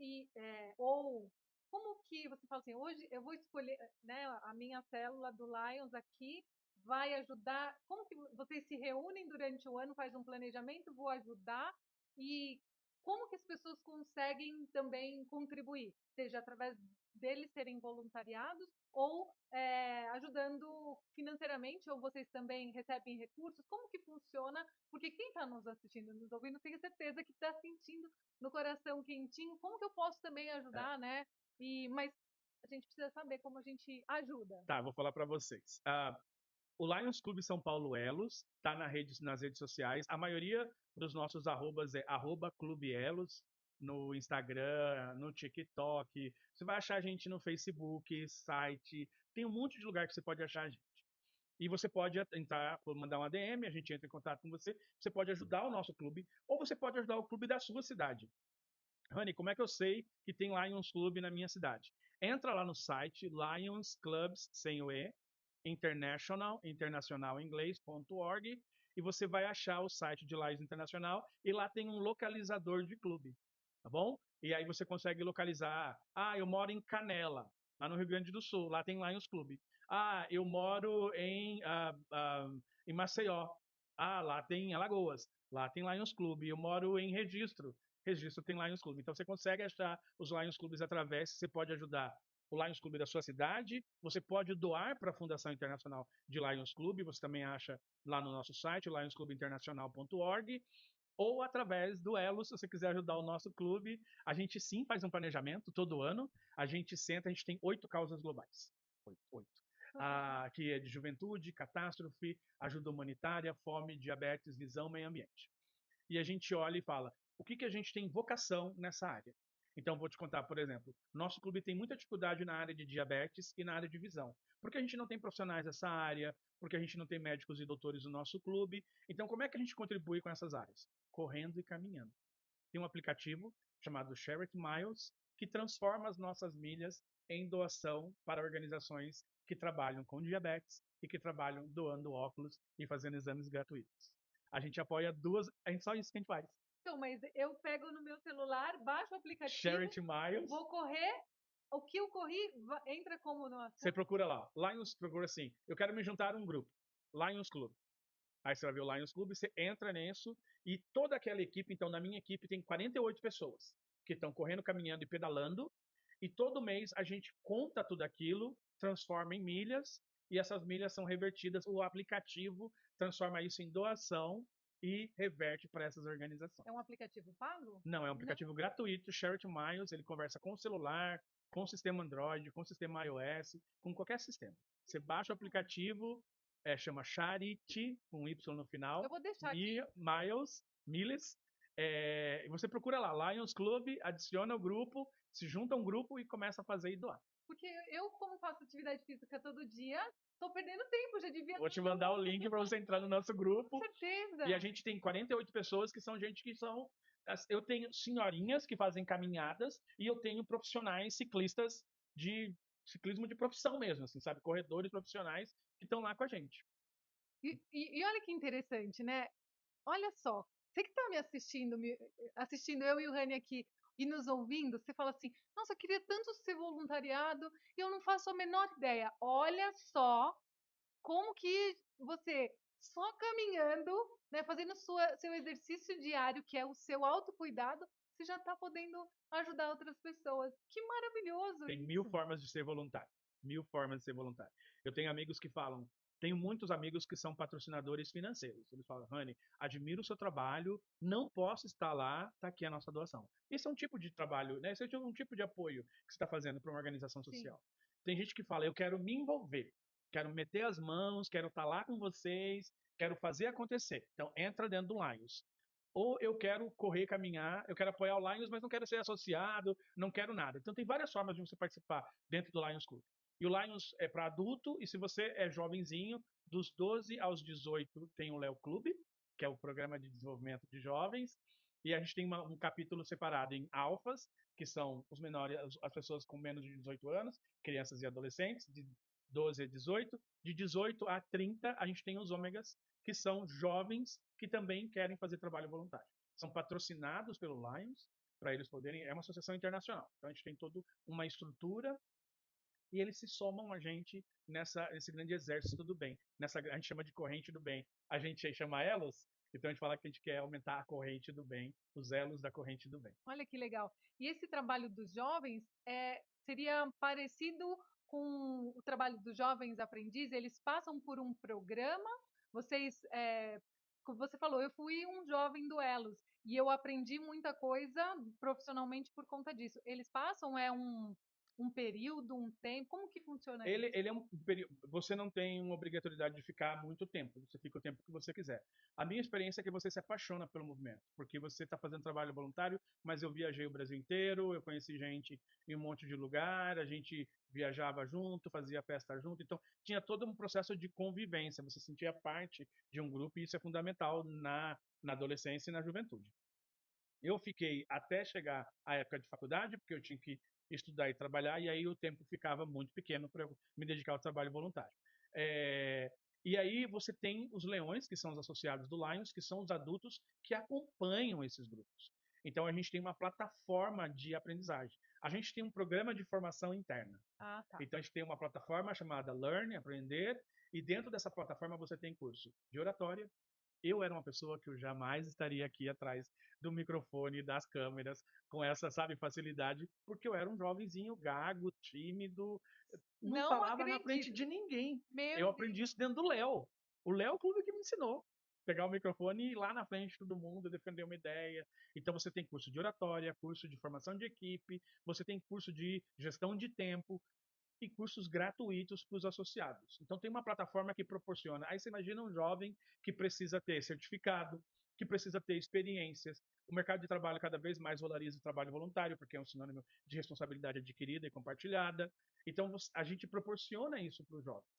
ou como que você fala assim, hoje eu vou escolher, né, a minha célula do Lions aqui vai ajudar, como que vocês se reúnem durante o ano, faz um planejamento, vou ajudar e como que as pessoas conseguem também contribuir, seja através deles serem voluntariados ou ajudando financeiramente, ou vocês também recebem recursos, como que funciona porque quem está nos assistindo, nos ouvindo, tenho certeza que está sentindo no coração quentinho. Como que eu posso também É. ajudar, né? Mas a gente precisa saber como a gente ajuda. Tá, vou falar para vocês. O Lions Clube São Paulo Elos está nas redes sociais. A maioria dos nossos arrobas é @Clube Elos no Instagram, no TikTok. Você vai achar a gente no Facebook, site. Tem um monte de lugar que você pode achar a gente. E você pode entrar, mandar uma DM, a gente entra em contato com você. Você pode ajudar o nosso clube, ou você pode ajudar o clube da sua cidade. Rani, como é que eu sei que tem Lions Club na minha cidade? Entra lá no site Lions Clubs, sem o E, internacional em inglês.org, e você vai achar o site de Lions Internacional, e lá tem um localizador de clube, tá bom? E aí você consegue localizar, eu moro em Canela, lá no Rio Grande do Sul, lá tem Lions Club. Eu moro em Maceió, lá tem Alagoas, lá tem Lions Club. Eu moro em Registro tem Lions Club. Então você consegue achar os Lions Clubes através, você pode ajudar o Lions Clube da sua cidade, você pode doar para a Fundação Internacional de Lions Club, você também acha lá no nosso site, lionsclubinternacional.org, ou através do Elo, se você quiser ajudar o nosso clube. A gente sim faz um planejamento todo ano, a gente tem 8 causas globais. Oito. Que é de juventude, catástrofe, ajuda humanitária, fome, diabetes, visão, meio ambiente. E a gente olha e fala, o que a gente tem vocação nessa área? Então, vou te contar, por exemplo, nosso clube tem muita dificuldade na área de diabetes e na área de visão, porque a gente não tem profissionais nessa área, porque a gente não tem médicos e doutores no nosso clube. Então, como é que a gente contribui com essas áreas? Correndo e caminhando. Tem um aplicativo chamado Charity Miles, que transforma as nossas milhas em doação para organizações que trabalham com diabetes e que trabalham doando óculos e fazendo exames gratuitos. A gente apoia duas, é só isso que a gente faz. Então, mas eu pego no meu celular, baixo o aplicativo, Charity Miles. vou correr, o que eu corri entra como no Você procura lá, Lions, procura assim, eu quero me juntar a um grupo, Lions Club. Aí você vai ver o Lions Club, você entra nisso e toda aquela equipe, então na minha equipe tem 48 pessoas que estão correndo, caminhando e pedalando, e todo mês a gente conta tudo aquilo, transforma em milhas, e essas milhas são revertidas, o aplicativo transforma isso em doação e reverte para essas organizações. É um aplicativo pago? Não, é um aplicativo gratuito, Charity Miles, ele conversa com o celular, com o sistema Android, com o sistema iOS, com qualquer sistema. Você baixa o aplicativo, chama Charity, com Y no final, Eu vou deixar aqui. Miles, você procura lá, Lions Club, adiciona o grupo, se junta a um grupo e começa a fazer e doar. Porque eu, como faço atividade física todo dia, tô perdendo tempo, já devia... Vou te mandar o link para você entrar no nosso grupo. Com certeza. E a gente tem 48 pessoas que são gente que são... Eu tenho senhorinhas que fazem caminhadas e eu tenho profissionais ciclistas de ciclismo de profissão mesmo, assim, sabe? Corredores profissionais que estão lá com a gente. E olha que interessante, né? Olha só, você que está assistindo eu e o Rani aqui e nos ouvindo, você fala assim, nossa, eu queria tanto ser voluntariado e eu não faço a menor ideia. Olha só como que você, só caminhando, né, fazendo seu exercício diário, que é o seu autocuidado, você já está podendo ajudar outras pessoas. Que maravilhoso Tem isso! 1000 formas de ser voluntário. 1000 formas de ser voluntário. Eu tenho amigos que falam, tenho muitos amigos que são patrocinadores financeiros. Eles falam, Rani, admiro o seu trabalho, não posso estar lá, está aqui a nossa doação. Esse é um tipo de trabalho, né? Esse é um tipo de apoio que você está fazendo para uma organização social. Sim. Tem gente que fala, eu quero me envolver, quero meter as mãos, quero estar lá com vocês, quero fazer acontecer. Então, entra dentro do Lions. ou eu quero correr, caminhar, eu quero apoiar o Lions, mas não quero ser associado, não quero nada. Então tem várias formas de você participar dentro do Lions Club. E o Lions é para adulto, e se você é jovenzinho, dos 12 aos 18 tem o Léo Clube, que é o programa de desenvolvimento de jovens, e a gente tem um capítulo separado em alfas, que são os menores, as pessoas com menos de 18 anos, crianças e adolescentes, de 12 a 18. De 18 a 30, a gente tem os ômegas, que são jovens que também querem fazer trabalho voluntário. São patrocinados pelo Lions, para eles poderem. É uma associação internacional. Então a gente tem toda uma estrutura e eles se somam a gente nesse grande exército do bem. A gente chama de corrente do bem. A gente chama elos, então a gente fala que a gente quer aumentar a corrente do bem, os elos da corrente do bem. Olha que legal. E esse trabalho dos jovens seria parecido com o trabalho dos jovens aprendizes? Eles passam por um programa? Vocês, como você falou, eu fui um jovem do Elos e eu aprendi muita coisa profissionalmente por conta disso. Eles passam um período, um tempo? Como que funciona isso? Ele é um período. Você não tem uma obrigatoriedade de ficar muito tempo. Você fica o tempo que você quiser. A minha experiência é que você se apaixona pelo movimento, porque você está fazendo trabalho voluntário. Mas eu viajei o Brasil inteiro, eu conheci gente em um monte de lugar, a gente viajava junto, fazia festa junto. Então tinha todo um processo de convivência. Você sentia parte de um grupo e isso é fundamental na adolescência e na juventude. Eu fiquei até chegar à época de faculdade, porque eu tinha que estudar e trabalhar, e aí o tempo ficava muito pequeno para eu me dedicar ao trabalho voluntário. É, e aí você tem os leões, que são os associados do Lions, que são os adultos que acompanham esses grupos. Então a gente tem uma plataforma de aprendizagem. A gente tem um programa de formação interna. Ah, tá. Então a gente tem uma plataforma chamada Learn, Aprender, e dentro dessa plataforma você tem curso de oratória. Eu era uma pessoa que eu jamais estaria aqui atrás do microfone e das câmeras com essa, sabe, facilidade, porque eu era um jovenzinho gago, tímido, não Não falava na frente acredito. de ninguém. Meu Eu Deus. aprendi isso dentro do Léo. O Léo Clube que me ensinou. Pegar o microfone e ir lá na frente de todo mundo, defender uma ideia. Então você tem curso de oratória, curso de formação de equipe, você tem curso de gestão de tempo, e cursos gratuitos para os associados. Então tem uma plataforma que proporciona. Aí você imagina um jovem que precisa ter certificado, que precisa ter experiências. O mercado de trabalho cada vez mais valoriza o trabalho voluntário, porque é um sinônimo de responsabilidade adquirida e compartilhada. Então a gente proporciona isso para os jovens.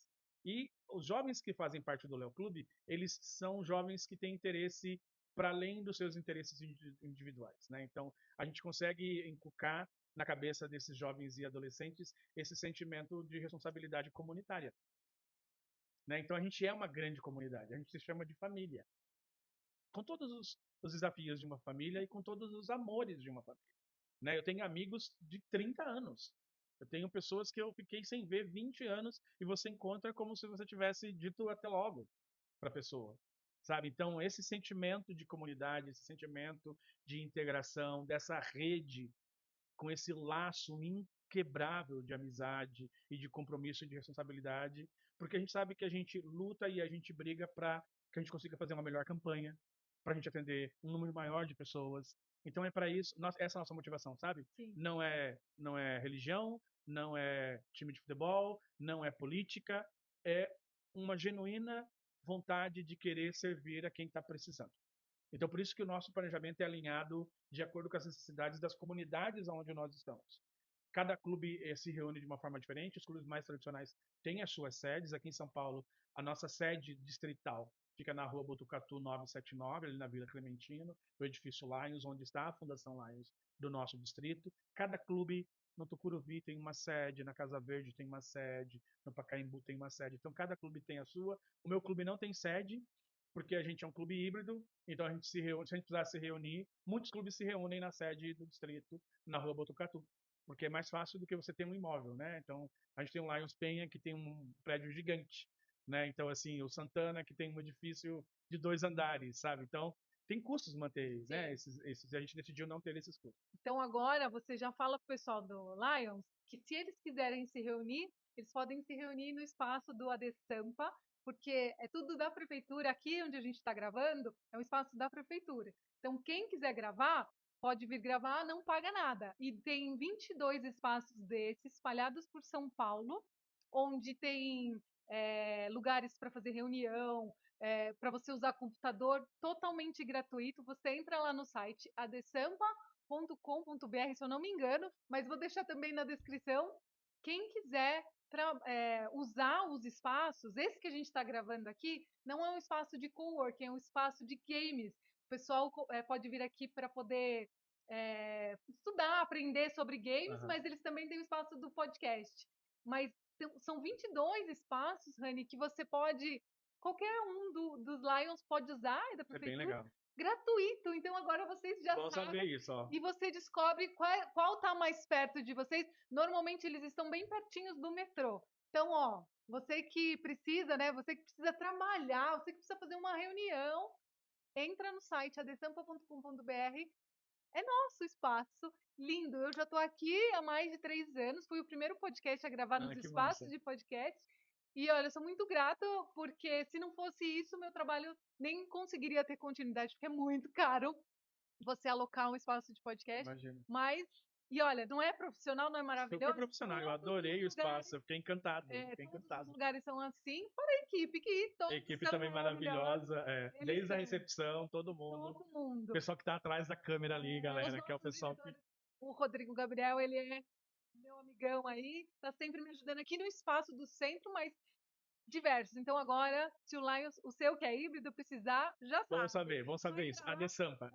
E os jovens que fazem parte do Léo Clube, eles são jovens que têm interesse para além dos seus interesses individuais, né? Então a gente consegue encucar na cabeça desses jovens e adolescentes esse sentimento de responsabilidade comunitária. Né? Então a gente é uma grande comunidade, a gente se chama de família. Com todos os desafios de uma família e com todos os amores de uma família. Né? Eu tenho amigos de 30 anos. Eu tenho pessoas que eu fiquei sem ver 20 anos e você encontra como se você tivesse dito até logo para a pessoa. Sabe? Então, esse sentimento de comunidade, esse sentimento de integração, dessa rede com esse laço inquebrável de amizade e de compromisso e de responsabilidade, porque a gente sabe que a gente luta e a gente briga para que a gente consiga fazer uma melhor campanha, para a gente atender um número maior de pessoas. Então é para isso, essa é a nossa motivação, sabe? Sim. Não é religião, não é time de futebol, não é política, é uma genuína vontade de querer servir a quem está precisando. Então, por isso que o nosso planejamento é alinhado de acordo com as necessidades das comunidades onde nós estamos. Cada clube se reúne de uma forma diferente. Os clubes mais tradicionais têm as suas sedes. Aqui em São Paulo, a nossa sede distrital fica na rua Botucatu 979, ali na Vila Clementino, no edifício Lions, onde está a Fundação Lions do nosso distrito. Cada clube no Tucuruvi tem uma sede, na Casa Verde tem uma sede, no Pacaembu tem uma sede. Então, cada clube tem a sua. O meu clube não tem sede, porque a gente é um clube híbrido, então a gente se reúne, se a gente precisar se reunir, muitos clubes se reúnem na sede do distrito, na rua Botucatu, porque é mais fácil do que você ter um imóvel, né? Então, a gente tem o Lions Penha, que tem um prédio gigante, né? Então, assim, o Santana, que tem um edifício de 2 andares, sabe? Então, tem custos manter, né? A gente decidiu não ter esses custos. Então agora você já fala para o pessoal do Lions que se eles quiserem se reunir, eles podem se reunir no espaço do AD Sampa, porque é tudo da prefeitura. Aqui onde a gente está gravando é um espaço da prefeitura. Então quem quiser gravar, pode vir gravar, não paga nada. E tem 22 espaços desses espalhados por São Paulo, onde tem lugares para fazer reunião, para você usar computador totalmente gratuito. Você entra lá no site adesampa.com.br, se eu não me engano, mas vou deixar também na descrição. Quem quiser usar os espaços, esse que a gente está gravando aqui, não é um espaço de coworking, é um espaço de games. O pessoal pode vir aqui para poder estudar, aprender sobre games, Aham. mas eles também têm o espaço do podcast. Mas são 22 espaços, Rani, que você pode, qualquer um dos Lions pode usar, e da É bem prefeitura, legal. gratuito. Então agora vocês já Bom saber sabem isso, ó. e você descobre qual tá mais perto de vocês. Normalmente eles estão bem pertinhos do metrô. Então, ó, você que precisa, né? Você que precisa trabalhar, você que precisa fazer uma reunião, entra no site adesampa.com.br. É nosso espaço, lindo. Eu já estou aqui há mais de 3 anos. Fui o primeiro podcast a gravar nos Ah, que massa. espaços de podcast. E olha, eu sou muito grata, porque se não fosse isso, meu trabalho nem conseguiria ter continuidade, porque é muito caro você alocar um espaço de podcast. Imagina. Mas, e olha, não é profissional, não é Super maravilhoso? profissional. Eu Todos os adorei o lugares, espaço. Eu fiquei encantado. Fiquei todos os encantado. lugares são assim, para a equipe, que A todos equipe são também maravilhosos. maravilhosa. Eles Desde a são, recepção, todo mundo. todo O mundo. pessoal que tá atrás da câmera ali, Os galera, que é o nossos pessoal que. diretores, o Rodrigo Gabriel, ele é meu amigão aí, tá sempre me ajudando aqui no espaço do centro, mas diversos. Então agora, se o Lions, o seu que é híbrido, precisar, já sabe. Vamos Só saber isso. entrar A lá, de Sampa.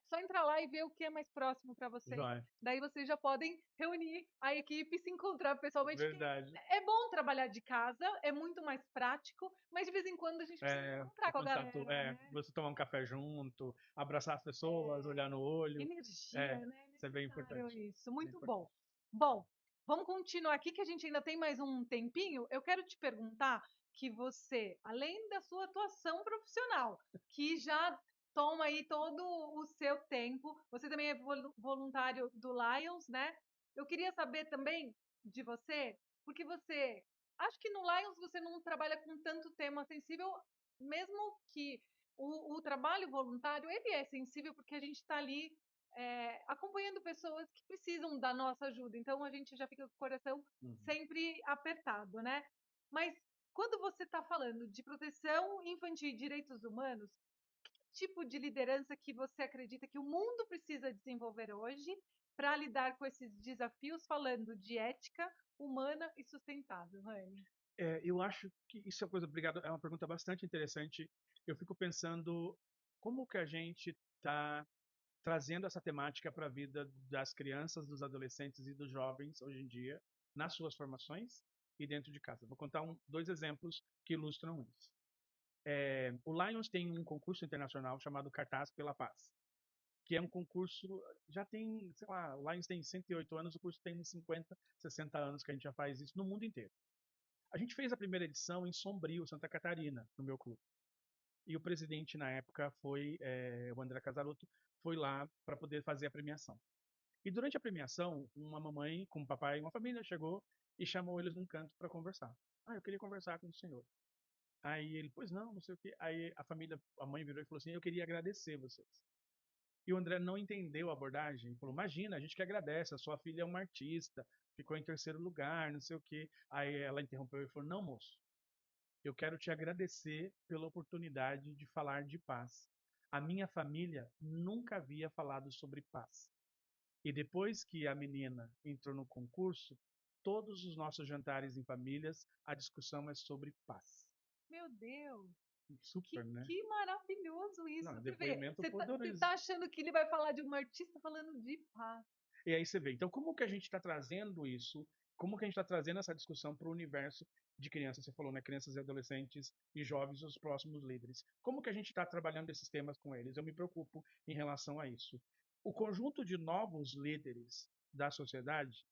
só entrar lá e ver o que é mais próximo para vocês. Joia. Daí vocês já podem reunir a equipe e se encontrar pessoalmente. Porque Verdade. é bom trabalhar de casa, é muito mais prático, mas de vez em quando a gente precisa O encontrar com a contato galera, né? você tomar um café junto, abraçar as pessoas, olhar no olho. Energia, né? É Isso é bem necessário importante. isso. Bem Muito bom. importante. Bom, vamos continuar aqui que a gente ainda tem mais um tempinho. Eu quero te perguntar que você, além da sua atuação profissional, que já toma aí todo o seu tempo, você também é voluntário do Lions, né? Eu queria saber também de você, porque você, acho que no Lions você não trabalha com tanto tema sensível, mesmo que o trabalho voluntário ele é sensível porque a gente está ali acompanhando pessoas que precisam da nossa ajuda. Então a gente já fica com o coração Uhum. sempre apertado, né? Mas quando você está falando de proteção infantil e direitos humanos, que tipo de liderança que você acredita que o mundo precisa desenvolver hoje para lidar com esses desafios, falando de ética humana e sustentável, Rani? Eu acho que isso é uma coisa, obrigado, é uma pergunta bastante interessante. Eu fico pensando como que a gente está trazendo essa temática para a vida das crianças, dos adolescentes e dos jovens hoje em dia, nas suas formações e dentro de casa. Vou contar dois exemplos que ilustram isso. O Lions tem um concurso internacional chamado Cartaz pela Paz, que é um concurso, já tem, sei lá, o Lions tem 108 anos, o curso tem uns 50, 60 anos que a gente já faz isso no mundo inteiro. A gente fez a primeira edição em Sombrio, Santa Catarina, no meu clube. E o presidente na época foi o André Casaroto, foi lá para poder fazer a premiação. E durante a premiação, uma mamãe com um papai e uma família chegou e chamou eles num canto para conversar. Eu queria conversar com o senhor. Aí ele, pois não, não sei o quê. Aí a mãe virou e falou assim, eu queria agradecer vocês. E o André não entendeu a abordagem. Ele falou, imagina, a gente que agradece, a sua filha é uma artista, ficou em terceiro lugar, não sei o quê. Aí ela interrompeu e falou, não, moço, eu quero te agradecer pela oportunidade de falar de paz. A minha família nunca havia falado sobre paz. E depois que a menina entrou no concurso, todos os nossos jantares em famílias, a discussão é sobre paz. Meu Deus! Super, né? Que maravilhoso isso. Não, Você vê, depoimento você poderoso. tá achando que ele vai falar de uma artista falando de paz. E aí você vê. Então, como que a gente está trazendo isso? Como que a gente está trazendo essa discussão para o universo de crianças? Você falou, né? Crianças e adolescentes e jovens, os próximos líderes. Como que a gente está trabalhando esses temas com eles? Eu me preocupo em relação a isso. O conjunto de novos líderes da sociedade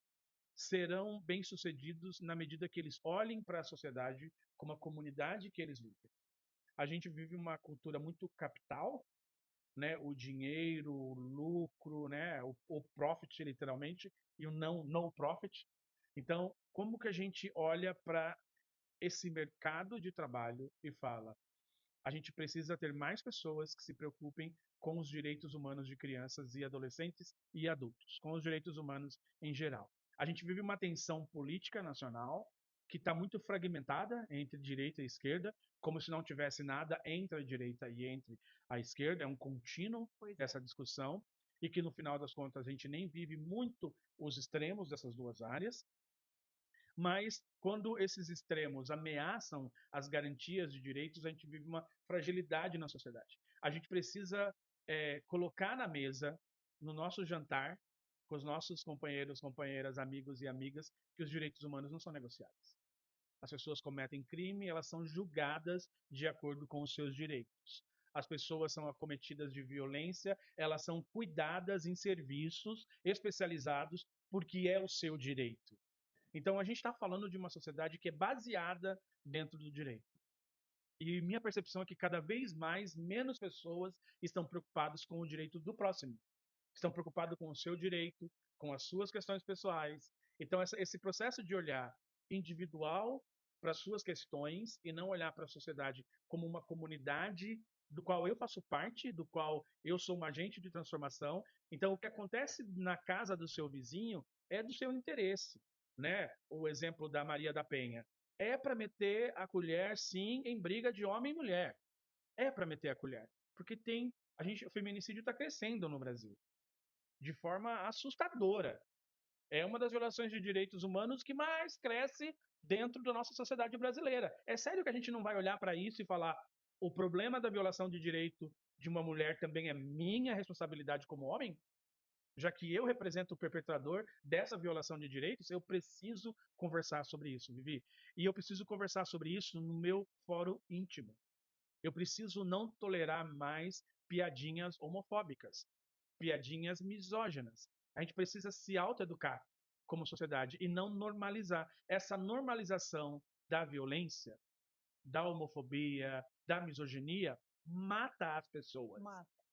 serão bem-sucedidos na medida que eles olhem para a sociedade como a comunidade que eles vivem. A gente vive uma cultura muito capital, né? O dinheiro, o lucro, né? O profit, literalmente, e o não no profit. Então, como que a gente olha para esse mercado de trabalho e fala, a gente precisa ter mais pessoas que se preocupem com os direitos humanos de crianças e adolescentes e adultos, com os direitos humanos em geral. A gente vive uma tensão política nacional que está muito fragmentada entre direita e esquerda, como se não tivesse nada entre a direita e entre a esquerda, é um contínuo essa discussão, e que no final das contas a gente nem vive muito os extremos dessas duas áreas, mas quando esses extremos ameaçam as garantias de direitos, a gente vive uma fragilidade na sociedade. A gente precisa colocar na mesa, no nosso jantar, com os nossos companheiros, companheiras, amigos e amigas, que os direitos humanos não são negociáveis. As pessoas cometem crime, elas são julgadas de acordo com os seus direitos. As pessoas são acometidas de violência, elas são cuidadas em serviços especializados porque é o seu direito. Então, a gente está falando de uma sociedade que é baseada dentro do direito. E minha percepção é que cada vez mais, menos pessoas estão preocupadas com o direito do próximo. Estão preocupados com o seu direito, com as suas questões pessoais. Então, esse processo de olhar individual para as suas questões e não olhar para a sociedade como uma comunidade do qual eu faço parte, do qual eu sou um agente de transformação. Então, o que acontece na casa do seu vizinho é do seu interesse, né? O exemplo da Maria da Penha. É para meter a colher, sim, em briga de homem e mulher. É para meter a colher. Porque o feminicídio está crescendo no Brasil de forma assustadora. É uma das violações de direitos humanos que mais cresce dentro da nossa sociedade brasileira. É sério que a gente não vai olhar para isso e falar: o problema da violação de direito de uma mulher também é minha responsabilidade como homem? Já que eu represento o perpetrador dessa violação de direitos, eu preciso conversar sobre isso, Vivi. E eu preciso conversar sobre isso no meu fórum íntimo. Eu preciso não tolerar mais piadinhas homofóbicas, piadinhas misóginas. A gente precisa se autoeducar como sociedade e não normalizar. Essa normalização da violência, da homofobia, da misoginia, mata as pessoas.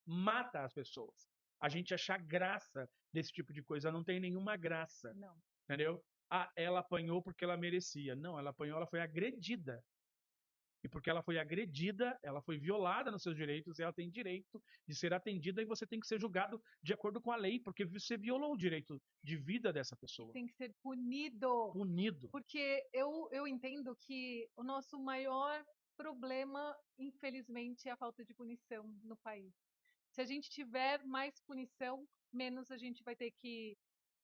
Mata as pessoas. A gente achar graça desse tipo de coisa não tem nenhuma graça. Não. Entendeu? Ah, ela apanhou porque ela merecia. Não, ela apanhou, ela foi agredida. E porque ela foi agredida, ela foi violada nos seus direitos, e ela tem direito de ser atendida e você tem que ser julgado de acordo com a lei, porque você violou o direito de vida dessa pessoa. Tem que ser punido. Punido. Porque eu entendo que o nosso maior problema, infelizmente, é a falta de punição no país. Se a gente tiver mais punição, menos a gente vai ter que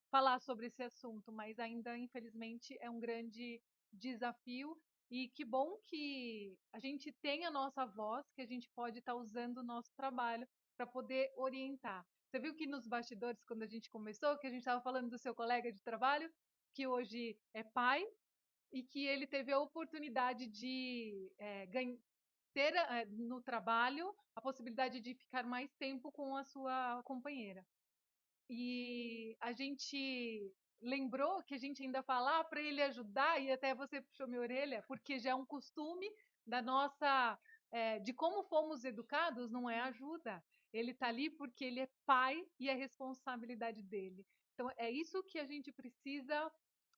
falar sobre esse assunto, mas ainda, infelizmente, é um grande desafio. E que bom que a gente tem a nossa voz, que a gente pode estar usando o nosso trabalho para poder orientar. Você viu que nos bastidores, quando a gente começou, que a gente estava falando do seu colega de trabalho, que hoje é pai, e que ele teve a oportunidade de ter no trabalho a possibilidade de ficar mais tempo com a sua companheira. E a gente lembrou que a gente ainda falar para ele ajudar, e até você puxou minha orelha, porque já é um costume da nossa, de como fomos educados, não é ajuda. Ele está ali porque ele é pai e é responsabilidade dele. Então, é isso que a gente precisa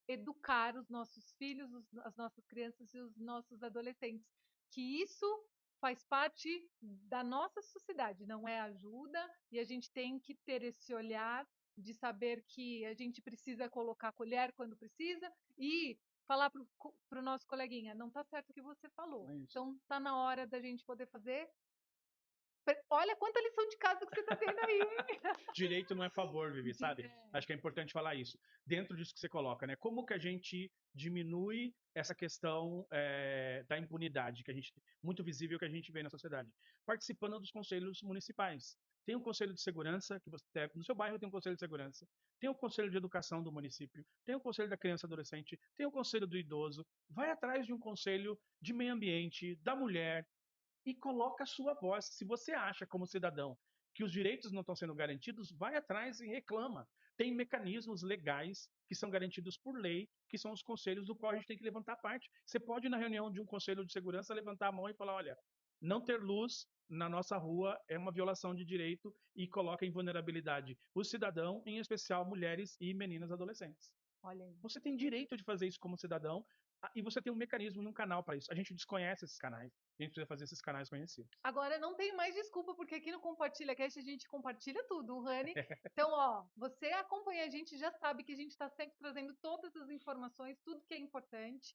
educar os nossos filhos, as nossas crianças e os nossos adolescentes, que isso faz parte da nossa sociedade, não é ajuda, e a gente tem que ter esse olhar de saber que a gente precisa colocar a colher quando precisa e falar para o nosso coleguinha, não está certo o que você falou. Então está na hora da gente poder fazer. Olha quanta lição de casa que você está tendo aí. Direito não é favor, Vivi, sabe? Acho que é importante falar isso. Dentro disso que você coloca, né? Como que a gente diminui essa questão da impunidade, que a gente muito visível que a gente vê na sociedade? Participando dos conselhos municipais. Tem um conselho de segurança, que você no seu bairro tem um conselho de segurança, tem o conselho de educação do município, tem o conselho da criança e adolescente, tem o conselho do idoso. Vai atrás de um conselho de meio ambiente, da mulher, e coloca a sua voz. Se você acha, como cidadão, que os direitos não estão sendo garantidos, vai atrás e reclama. Tem mecanismos legais que são garantidos por lei, que são os conselhos do qual a gente tem que levantar parte. Você pode, na reunião de um conselho de segurança, levantar a mão e falar: olha, não ter luz na nossa rua é uma violação de direito e coloca em vulnerabilidade o cidadão, em especial mulheres e meninas adolescentes. Olha aí. Você tem direito de fazer isso como cidadão e você tem um mecanismo e um canal para isso. A gente desconhece esses canais. A gente precisa fazer esses canais conhecidos. Agora não tem mais desculpa, porque aqui no Compartilha Cast a gente compartilha tudo, Rani. Então, ó, você acompanha a gente, já sabe que a gente está sempre trazendo todas as informações, tudo que é importante.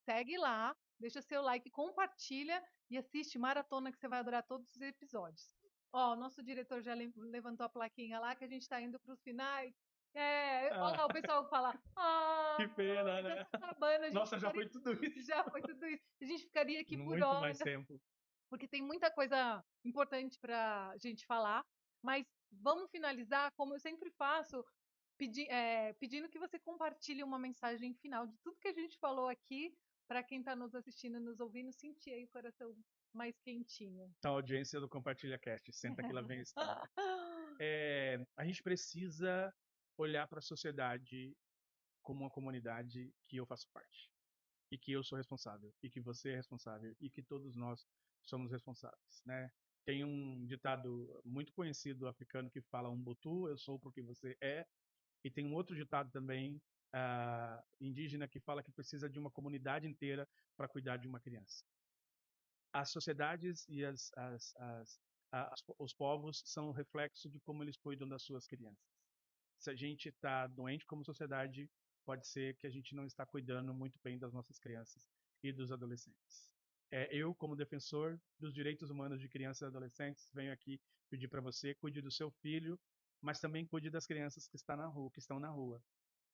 segue lá, deixa seu like, compartilha e assiste maratona que você vai adorar todos os episódios. Ó, o nosso diretor já levantou a plaquinha lá que a gente está indo para os finais. Olha lá o pessoal fala, Que pena, já né? tá acabando, a gente Nossa, já foi tudo isso. já foi tudo isso. A gente ficaria aqui por Muito mais horas, tempo. porque tem muita coisa importante para a gente falar, mas vamos finalizar, como eu sempre faço, pedindo que você compartilhe uma mensagem final de tudo que a gente falou aqui, para quem está nos assistindo e nos ouvindo, sentir aí o coração mais quentinho. Então, a audiência do Compartilha Cast, senta que lá vem a história. A gente precisa olhar para a sociedade como uma comunidade que eu faço parte. E que eu sou responsável. E que você é responsável. E que todos nós somos responsáveis, né? Tem um ditado muito conhecido africano que fala Umbutu, eu sou porque você é. E tem um outro ditado também indígena que fala que precisa de uma comunidade inteira para cuidar de uma criança. As sociedades e os povos são um reflexo de como eles cuidam das suas crianças. Se a gente está doente como sociedade, pode ser que a gente não está cuidando muito bem das nossas crianças e dos adolescentes. Eu, como defensor dos direitos humanos de crianças e adolescentes, venho aqui pedir para você, cuide do seu filho, mas também cuide das crianças que estão na rua.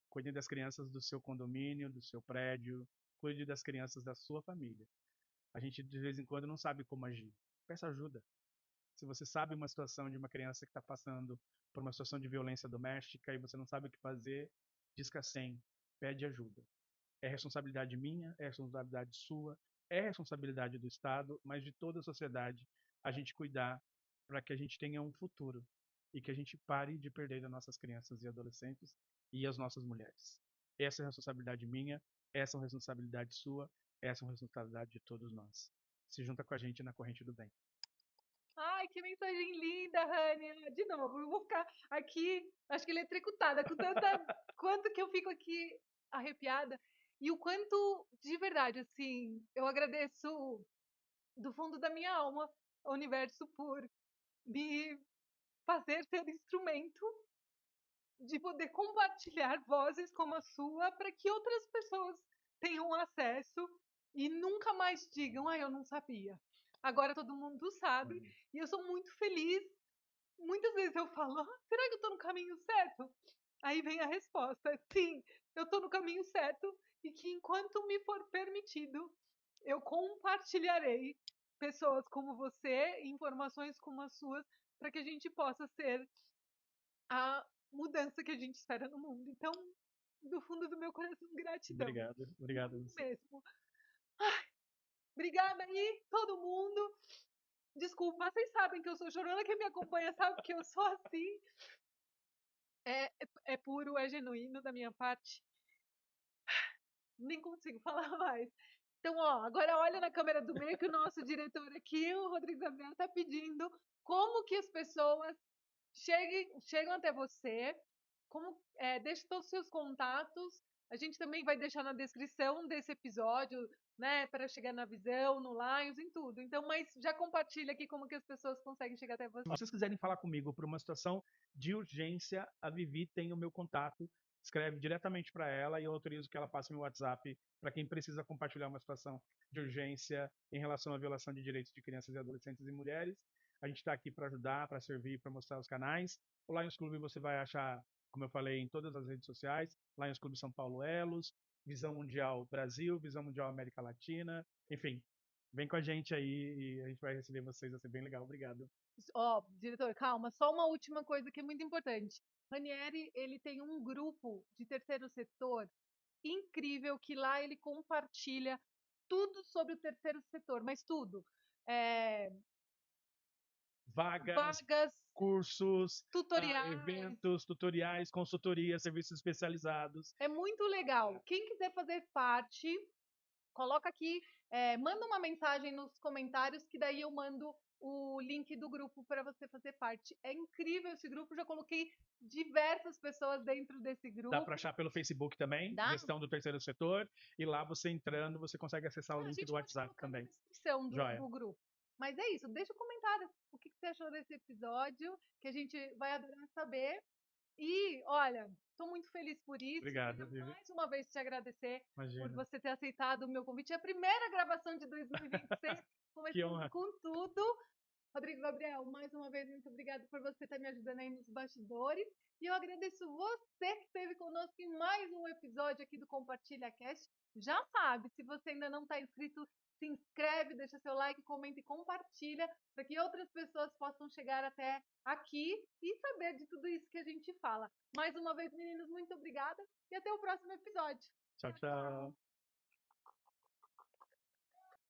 Cuide das crianças do seu condomínio, do seu prédio, cuide das crianças da sua família. A gente, de vez em quando, não sabe como agir. Peça ajuda. Se você sabe uma situação de uma criança que está passando por uma situação de violência doméstica e você não sabe o que fazer, disca 100, pede ajuda. É responsabilidade minha, é responsabilidade sua, é responsabilidade do Estado, mas de toda a sociedade a gente cuidar para que a gente tenha um futuro e que a gente pare de perder as nossas crianças e adolescentes e as nossas mulheres. Essa é a responsabilidade minha, essa é a responsabilidade sua, essa é a responsabilidade de todos nós. Se junta com a gente na corrente do bem. Ai, que mensagem linda, Rania. De novo, eu vou ficar aqui, acho que eletrocutada, com tanta. Quanto que eu fico aqui arrepiada. E o quanto, de verdade, assim, eu agradeço do fundo da minha alma ao universo por me fazer ser instrumento de poder compartilhar vozes como a sua para que outras pessoas tenham acesso e nunca mais digam, ah, eu não sabia. Agora todo mundo sabe e eu sou muito feliz. Muitas vezes eu falo, será que eu estou no caminho certo? Aí vem a resposta, sim, eu estou no caminho certo e que enquanto me for permitido, eu compartilharei pessoas como você, informações como as suas, para que a gente possa ser a mudança que a gente espera no mundo. Então, do fundo do meu coração, gratidão. Obrigado a Muito você. mesmo. Obrigada aí, todo mundo. Desculpa, vocês sabem que eu sou chorona, quem me acompanha sabe que eu sou assim. É puro, é genuíno da minha parte. Nem consigo falar mais. Então, ó, agora olha na câmera do meio que o nosso diretor aqui, o Rodrigo Gabriel, está pedindo como que as pessoas chegam até você, deixe todos os seus contatos. A gente também vai deixar na descrição desse episódio, né, para chegar na Visão, no Lions, em tudo. Então, mas já compartilha aqui como que as pessoas conseguem chegar até você. Se vocês quiserem falar comigo por uma situação de urgência, a Vivi tem o meu contato. Escreve diretamente para ela e eu autorizo que ela passe meu WhatsApp para quem precisa compartilhar uma situação de urgência em relação à violação de direitos de crianças e adolescentes e mulheres. A gente está aqui para ajudar, para servir, para mostrar os canais. O Lions Club você vai achar, como eu falei, em todas as redes sociais. Lions Club São Paulo Elos, Visão Mundial Brasil, Visão Mundial América Latina. Enfim, vem com a gente aí e a gente vai receber vocês, vai ser bem legal. Obrigado. Ó, diretor, calma, só uma última coisa que é muito importante. Ranieri, ele tem um grupo de terceiro setor incrível que lá ele compartilha tudo sobre o terceiro setor, mas tudo. É, Vagas, vagas, cursos, tutoriais. eventos, tutoriais, consultorias, serviços especializados. É muito legal. Quem quiser fazer parte, coloca aqui, manda uma mensagem nos comentários que daí eu mando o link do grupo para você fazer parte. É incrível esse grupo, já coloquei diversas pessoas dentro desse grupo. Dá para achar pelo Facebook também, Dá? Gestão do Terceiro Setor, e lá você entrando, você consegue acessar o link do WhatsApp também. Na descrição Joia. do grupo. Mas é isso, deixa um comentário o que você achou desse episódio, que a gente vai adorar saber. E, olha, estou muito feliz por isso. Obrigado, Queria Vivi. mais uma vez te agradecer por Imagina. você ter aceitado o meu convite. É a primeira gravação de 2026, Que começando honra. com tudo. Rodrigo Gabriel, mais uma vez, muito obrigada por você estar me ajudando aí nos bastidores. E eu agradeço você que esteve conosco em mais um episódio aqui do Compartilha Cast. Já sabe, se você ainda não está inscrito, se inscreve, deixa seu like, comenta e compartilha para que outras pessoas possam chegar até aqui e saber de tudo isso que a gente fala. Mais uma vez, meninos, muito obrigada e até o próximo episódio. Tchau, tchau.